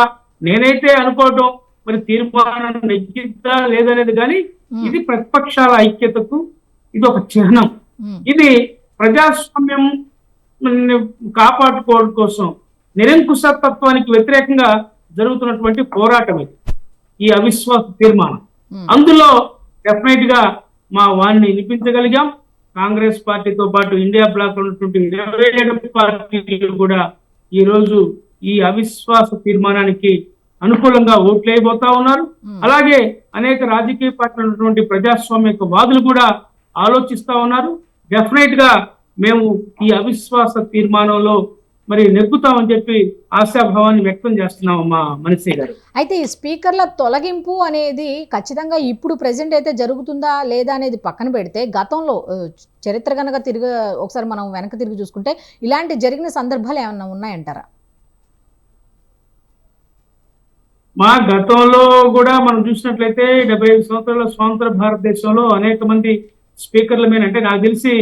నేనైతే అనుకోవటం మరి తీర్మానం నెగ్గిద్దా లేదనేది, కానీ ఇది ప్రతిపక్షాల ఐక్యతకు ఇది ఒక చిహ్నం. ఇది ప్రజాస్వామ్యం కాపాడుకోవడం కోసం నిరంకుశత్వానికి వ్యతిరేకంగా జరుగుతున్నటువంటి పోరాటం ఇది, ఈ అవిశ్వాస తీర్మానం. అందులో డెఫినెట్ గా మా వాణ్ణి వినిపించగలిగాం. కాంగ్రెస్ పార్టీతో పాటు ఇండియా బ్లాక్ లో ఉన్నటువంటి 27 పార్టీలు కూడా ఈ రోజు ఈ అవిశ్వాస తీర్మానానికి అనుకూలంగా ఓట్లు వేయబోతా ఉన్నారు. అలాగే అనేక రాజకీయ పార్టీలు ఉన్నటువంటి ప్రజాస్వామ్య వాదులు కూడా ఆలోచిస్తా ఉన్నారు. డెఫినెట్ గా మేము ఈ అవిశ్వాస తీర్మానంలో మరి నెగ్గుతామని చెప్పి ఆశాభావాన్ని వ్యక్తం చేస్తున్నాం మా మనసే గారు.
అయితే ఈ స్పీకర్ల తొలగింపు అనేది ఖచ్చితంగా ఇప్పుడు ప్రెసెంట్ అయితే జరుగుతుందా లేదా అనేది పక్కన పెడితే గతంలో చరిత్ర కనుక ఒకసారి మనం వెనక తిరిగి చూసుకుంటే ఇలాంటి జరిగిన సందర్భాలు ఏమన్నా ఉన్నాయంటారా?
మా గతంలో కూడా మనం చూసినట్లయితే 75 సంవత్సరాల స్వాతంత్ర భారతదేశంలో అనేక మంది స్పీకర్ల మీద, అంటే నాకు తెలిసి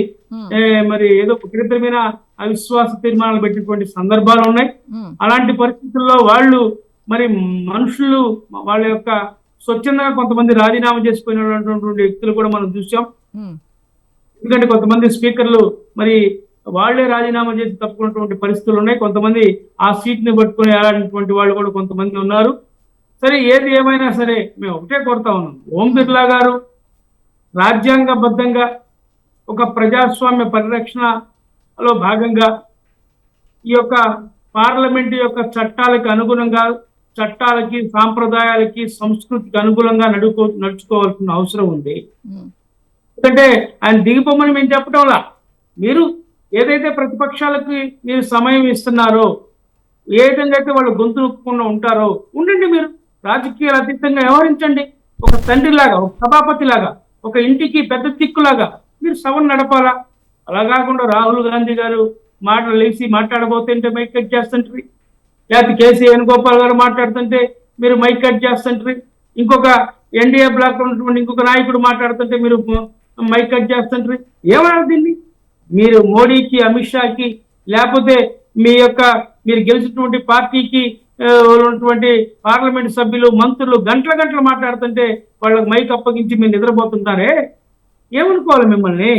మరి ఏదో ఒకరిద్దరి మీద అవిశ్వాస తీర్మానాలు పెట్టినటువంటి సందర్భాలు ఉన్నాయి. అలాంటి పరిస్థితుల్లో వాళ్ళు మరి మనుషులు వాళ్ళ యొక్క స్వచ్ఛందంగా కొంతమంది రాజీనామా చేసుకున్నటువంటి వ్యక్తులు కూడా మనం చూసాం. ఎందుకంటే కొంతమంది స్పీకర్లు మరి వాళ్లే రాజీనామా చేసి తప్పుకున్నటువంటి పరిస్థితులు ఉన్నాయి. కొంతమంది ఆ సీట్ ని పట్టుకుని ఆడినటువంటి వాళ్ళు కూడా కొంతమంది ఉన్నారు. సరే, ఏది ఏమైనా సరే మేము ఒకటే కోరుతా ఉన్నాం, ఓం బిర్లా గారు రాజ్యాంగబద్ధంగా ఒక ప్రజాస్వామ్య పరిరక్షణలో భాగంగా ఈ యొక్క పార్లమెంట్ యొక్క చట్టాలకు అనుగుణంగా, చట్టాలకి, సాంప్రదాయాలకి, సంస్కృతికి అనుగుణంగా నడుచుకోవాల్సిన అవసరం ఉంది. ఎందుకంటే ఆయన దిగిపోమని మేము చెప్పడంలా, మీరు ఏదైతే ప్రతిపక్షాలకి మీరు సమయం ఇస్తున్నారో, ఏ విధంగా అయితే వాళ్ళు గొంతు నొక్కకుండా ఉంటారో ఉండండి, మీరు రాజకీయాలు అతీతంగా వ్యవహరించండి. ఒక తండ్రిలాగా, ఒక సభాపతిలాగా, ఒక ఇంటికి పెద్ద దిక్కులాగా మీరు సభను నడపాలా. అలా కాకుండా రాహుల్ గాంధీ గారు లేచి మాట్లాడబోతుంటే మైక్ కట్ చేస్తుంటారు, లేకపోతే కేసీ వేణుగోపాల్ గారు మాట్లాడుతుంటే మీరు మైక్ కట్ చేస్తుంటారు, ఇంకొక ఎన్డీఏ బ్లాక్ ఉన్నటువంటి ఇంకొక నాయకుడు మాట్లాడుతుంటే మీరు మైక్ కట్ చేస్తుంటారు. ఏమన్నారు దీన్ని? మీరు మోడీకి, అమిత్ షాకి, లేకపోతే మీరు గెలిచినటువంటి పార్టీకి ఉన్నటువంటి పార్లమెంట్ సభ్యులు, మంత్రులు గంటలు మాట్లాడుతుంటే వాళ్ళకి మైక్ అప్పగించి మీరు నిద్రపోతుంటారే, ఏమనుకోవాలి మిమ్మల్ని?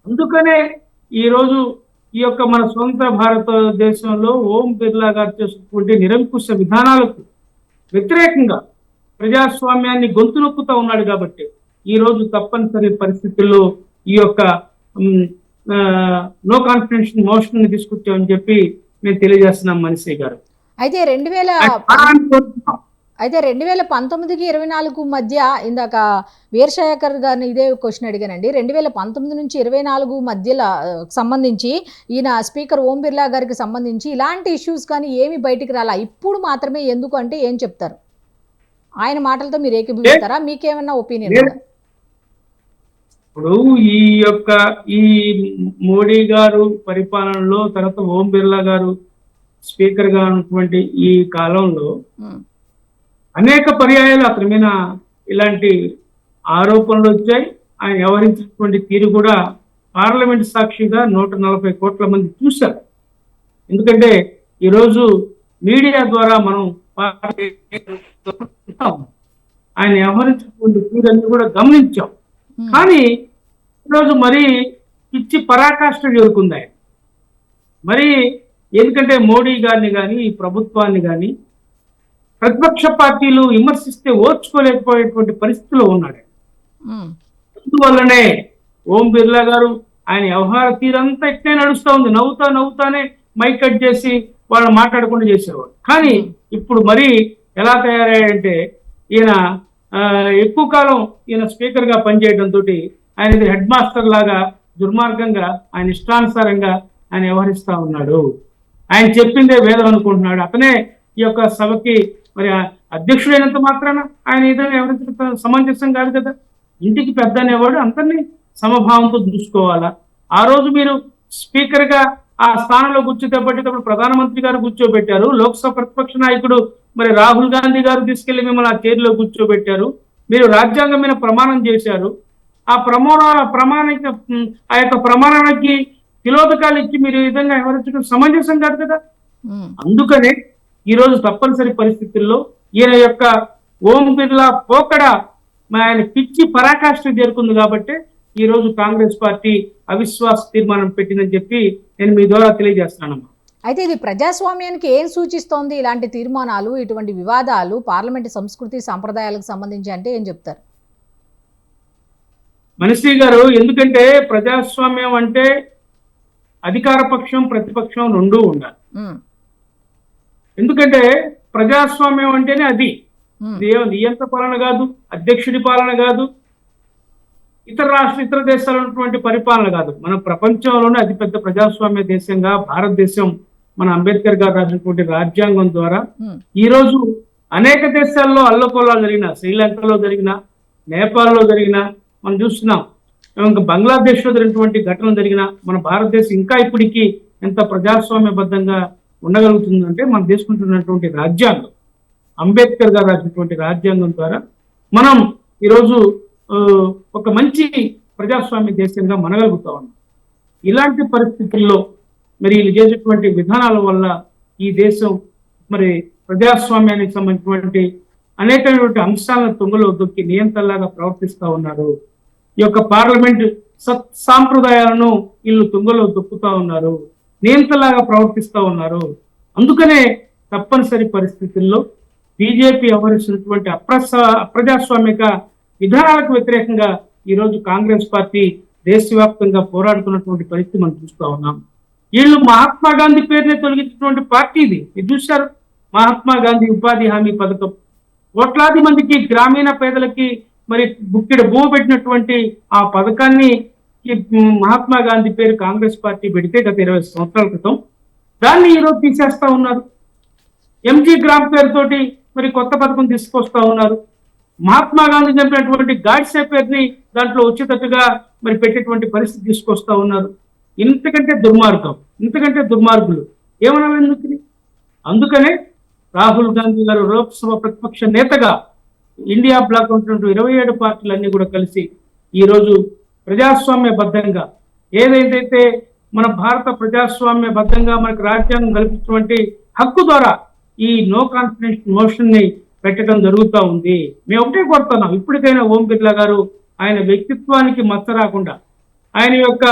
అందుకనే ఈరోజు ఈ యొక్క మన సొంత భారతదేశంలో ఓం బిర్లా గారు చేసినటువంటి నిరంకుశ విధానాలకు వ్యతిరేకంగా ప్రజాస్వామ్యాన్ని గొంతు నొక్కుతూ ఉన్నాడు. కాబట్టి ఈ రోజు తప్పనిసరి పరిస్థితుల్లో ఈ యొక్క నో కాన్ఫిడెన్స్ మోషన్ ని తీసుకొచ్చామని చెప్పి మేము తెలియజేస్తున్నాం మనసే గారు.
అయితే 2019కి 24 మధ్య ఇందాక వీరశేఖర్ గారిని ఇదే క్వశ్చన్ అడిగానండి. 2019 నుంచి 24 మధ్యలో సంబంధించి ఈయన స్పీకర్ ఓం బిర్లా గారికి సంబంధించి ఇలాంటి ఇష్యూస్ కానీ ఏమి బయటికి రాలా, ఇప్పుడు మాత్రమే ఎందుకు అంటే ఏం చెప్తారు? ఆయన మాటలతో మీరు ఏకీభవిస్తారా? మీకేమన్నా ఒపీనియన్ ఉందా?
ఇప్పుడు ఈ మోడీ గారు పరిపాలనలో, తర్వాత ఓం బిర్లా గారు స్పీకర్ గా ఉన్నటువంటి ఈ కాలంలో అనేక పర్యాయాలు అతని మీద ఇలాంటి ఆరోపణలు వచ్చాయి. ఆయన వ్యవహరించినటువంటి తీరు కూడా పార్లమెంట్ సాక్షిగా 140 కోట్ల మంది చూశారు. ఎందుకంటే ఈరోజు మీడియా ద్వారా మనం ఆయన వ్యవహరించినటువంటి తీరన్ని కూడా గమనించాం. కానీ ఈరోజు మరి పిచ్చి పరాకాష్ఠ జరుగుతుంది ఆయన. మరి ఎందుకంటే మోడీ గారిని కానీ, ఈ ప్రభుత్వాన్ని కానీ ప్రతిపక్ష పార్టీలు విమర్శిస్తే ఓర్చుకోలేకపోయేటువంటి పరిస్థితిలో ఉన్నాడు. అందువల్లనే ఓం బిర్లా గారు ఆయన వ్యవహార తీరంతా ఇట్టే నడుస్తూ ఉంది. నవ్వుతానే మైక్ కట్ చేసి వాళ్ళు మాట్లాడకుండా చేసేవాడు. కానీ ఇప్పుడు మరి ఎలా తయారయ్యాడంటే ఈయన ఎక్కువ కాలం ఈయన స్పీకర్ గా పనిచేయడంతో ఆయన హెడ్ మాస్టర్ లాగా దుర్మార్గంగా ఆయన ఇష్టానుసారంగా ఆయన వ్యవహరిస్తా ఉన్నాడు. ఆయన చెప్పిందే వేదం అనుకుంటున్నాడు. అతనే ఈ యొక్క సభకి మరి అధ్యక్షుడైనంత మాత్రాన ఆయన ఏదైనా ఎవరించడం సమంజసం కాదు కదా. ఇంటికి పెద్ద అనేవాడు అందరినీ సమభావంతో చూసుకోవాలా. ఆ రోజు మీరు స్పీకర్ గా ఆ స్థానంలో కూర్చోబెట్టేటప్పుడు ప్రధానమంత్రి గారు కూర్చోబెట్టారు. లోక్సభ ప్రతిపక్ష నాయకుడు మరి రాహుల్ గాంధీ గారు తీసుకెళ్లి మిమ్మల్ని ఆ చైర్లో కూర్చోబెట్టారు. మీరు రాజ్యాంగం మీద ప్రమాణం చేశారు. ఆ యొక్క ప్రమాణానికి తిలోదకాలు ఇచ్చి మీరు ఈ విధంగా వ్యవహరించడం సమంజసం కాదు కదా. అందుకనే ఈ రోజు తప్పనిసరి పరిస్థితుల్లో ఈయన యొక్క ఓం బిర్లా పోకడ ఆయన పిచ్చి పరాకాష్ఠ చేరుకుంది. కాబట్టి ఈ రోజు కాంగ్రెస్ పార్టీ అవిశ్వాస తీర్మానం పెట్టిందని చెప్పి నేను మీ ద్వారా తెలియజేస్తానమ్మా.
అయితే ఇది ప్రజాస్వామ్యానికి ఏం సూచిస్తోంది? ఇలాంటి తీర్మానాలు, ఇటువంటి వివాదాలు పార్లమెంట్ సంస్కృతి సంప్రదాయాలకు సంబంధించి అంటే ఏం చెప్తారు?
మనశ్రీ గారు, ఎందుకంటే ప్రజాస్వామ్యం అంటే అధికార పక్షం, ప్రతిపక్షం రెండూ ఉండాలి. ఎందుకంటే ప్రజాస్వామ్యం అంటేనే అది.
ఉమ్,
నియంత పాలన కాదు, అధ్యక్షుడి పాలన కాదు, ఇతర దేశాలు ఉన్నటువంటి పరిపాలన కాదు. మన ప్రపంచంలోనే అతిపెద్ద ప్రజాస్వామ్య దేశంగా భారతదేశం మన అంబేద్కర్ గారు రాసినటువంటి రాజ్యాంగం ద్వారా
ఉమ్,
ఈ రోజు అనేక దేశాల్లో అల్లకొల్లాలు జరిగిన, శ్రీలంకలో జరిగిన, నేపాల్లో జరిగిన మనం చూస్తున్నాం. ఇంకా బంగ్లాదేశ్ లో జరిగినటువంటి ఘటనలు జరిగిన, మన భారతదేశం ఇంకా ఇప్పటికీ ఎంత ప్రజాస్వామ్యబద్ధంగా ఉండగలుగుతుందంటే మనం తీసుకుంటున్నటువంటి రాజ్యాంగం, అంబేద్కర్ గారు రాసినటువంటి రాజ్యాంగం ద్వారా మనం ఈరోజు ఆ, ఒక మంచి ప్రజాస్వామ్య దేశంగా మనగలుగుతా ఉన్నాం. ఇలాంటి పరిస్థితుల్లో మరి వీళ్ళు చేసేటువంటి విధానాల వల్ల ఈ దేశం మరి ప్రజాస్వామ్యానికి సంబంధించినటువంటి అనేకమైనటువంటి అంశాలను తుంగలో దొక్కి నియంతలాగా ప్రవర్తిస్తా ఉన్నారు. ఈ యొక్క పార్లమెంట్ సాంప్రదాయాలను వీళ్ళు తుంగలో దొక్కుతా ఉన్నారు, నియంతలాగా ప్రవర్తిస్తా ఉన్నారు. అందుకనే తప్పనిసరి పరిస్థితుల్లో బీజేపీ వ్యవహరిస్తున్నటువంటి అప్రజాస్వామిక విధానాలకు వ్యతిరేకంగా ఈ రోజు కాంగ్రెస్ పార్టీ దేశవ్యాప్తంగా పోరాడుతున్నటువంటి పరిస్థితి మనం చూస్తా ఉన్నాం. వీళ్ళు మహాత్మా గాంధీ పేరునే తొలగించినటువంటి పార్టీ ఇది. మీరు చూశారు, మహాత్మా గాంధీ ఉపాధి హామీ పథకం కోట్లాది మందికి, గ్రామీణ పేదలకి మరి బుక్కెడు భూమి పెట్టినటువంటి ఆ పథకాన్ని మహాత్మా గాంధీ పేరు కాంగ్రెస్ పార్టీ పెడితే గత 20 సంవత్సరాల క్రితం దాన్ని ఈరోజు తీసేస్తా ఉన్నారు. ఎంజీ గ్రామ్ పేరుతోటి మరి కొత్త పథకం తీసుకొస్తా ఉన్నారు. మహాత్మా గాంధీ చంపినటువంటి గాడ్సే పేరుని దాంట్లో వచ్చేటట్టుగా మరి పెట్టేటువంటి పరిస్థితి తీసుకొస్తా ఉన్నారు. ఇంతకంటే దుర్మార్గం, ఇంతకంటే దుర్మార్గులు ఏమన్నా ఎందుకు? అందుకనే రాహుల్ గాంధీ గారు లోక్సభ ప్రతిపక్ష నేతగా ఇండియా బ్లాక్ ఉంటున్న 27 పార్టీలన్నీ కూడా కలిసి ఈ రోజు ప్రజాస్వామ్యబద్ధంగా ఏదైతే మన భారత ప్రజాస్వామ్యబద్ధంగా మనకు రాజ్యాంగం కల్పించినటువంటి హక్కు ద్వారా ఈ నో కాన్ఫిడెన్స్ మోషన్ ని పెట్టడం జరుగుతూ ఉంది. మేము ఒకటే కోరుతున్నాం, ఇప్పటికైనా ఓం బిర్లా గారు ఆయన వ్యక్తిత్వానికి మచ్చ రాకుండా ఆయన యొక్క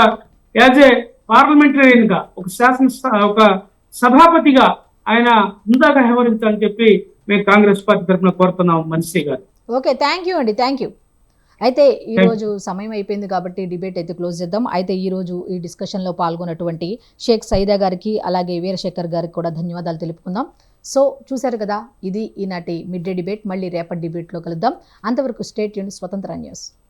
యాజ్ ఏ పార్లమెంటరీయన్ గా ఒక సభాపతిగా ఆయన ముందాగా వ్యవహరించాలని చెప్పి మేము కాంగ్రెస్ పార్టీ తరఫున కోరుతున్నాం. మనిషి గారు
ఓకే, థ్యాంక్ యూ అండి, థ్యాంక్ యూ. అయితే ఈరోజు సమయం అయిపోయింది కాబట్టి డిబేట్ అయితే క్లోజ్ చేద్దాం. అయితే ఈరోజు ఈ డిస్కషన్లో పాల్గొన్నటువంటి షేక్ సైదా గారికి అలాగే వీరశేఖర్ గారికి కూడా ధన్యవాదాలు తెలుపుకుందాం. సో చూశారు కదా, ఇది ఈనాటి మిడ్ డే డిబేట్. మళ్ళీ రేపటి డిబేట్లో కలుద్దాం. అంతవరకు స్టే ట్యూన్ స్వతంత్ర న్యూస్.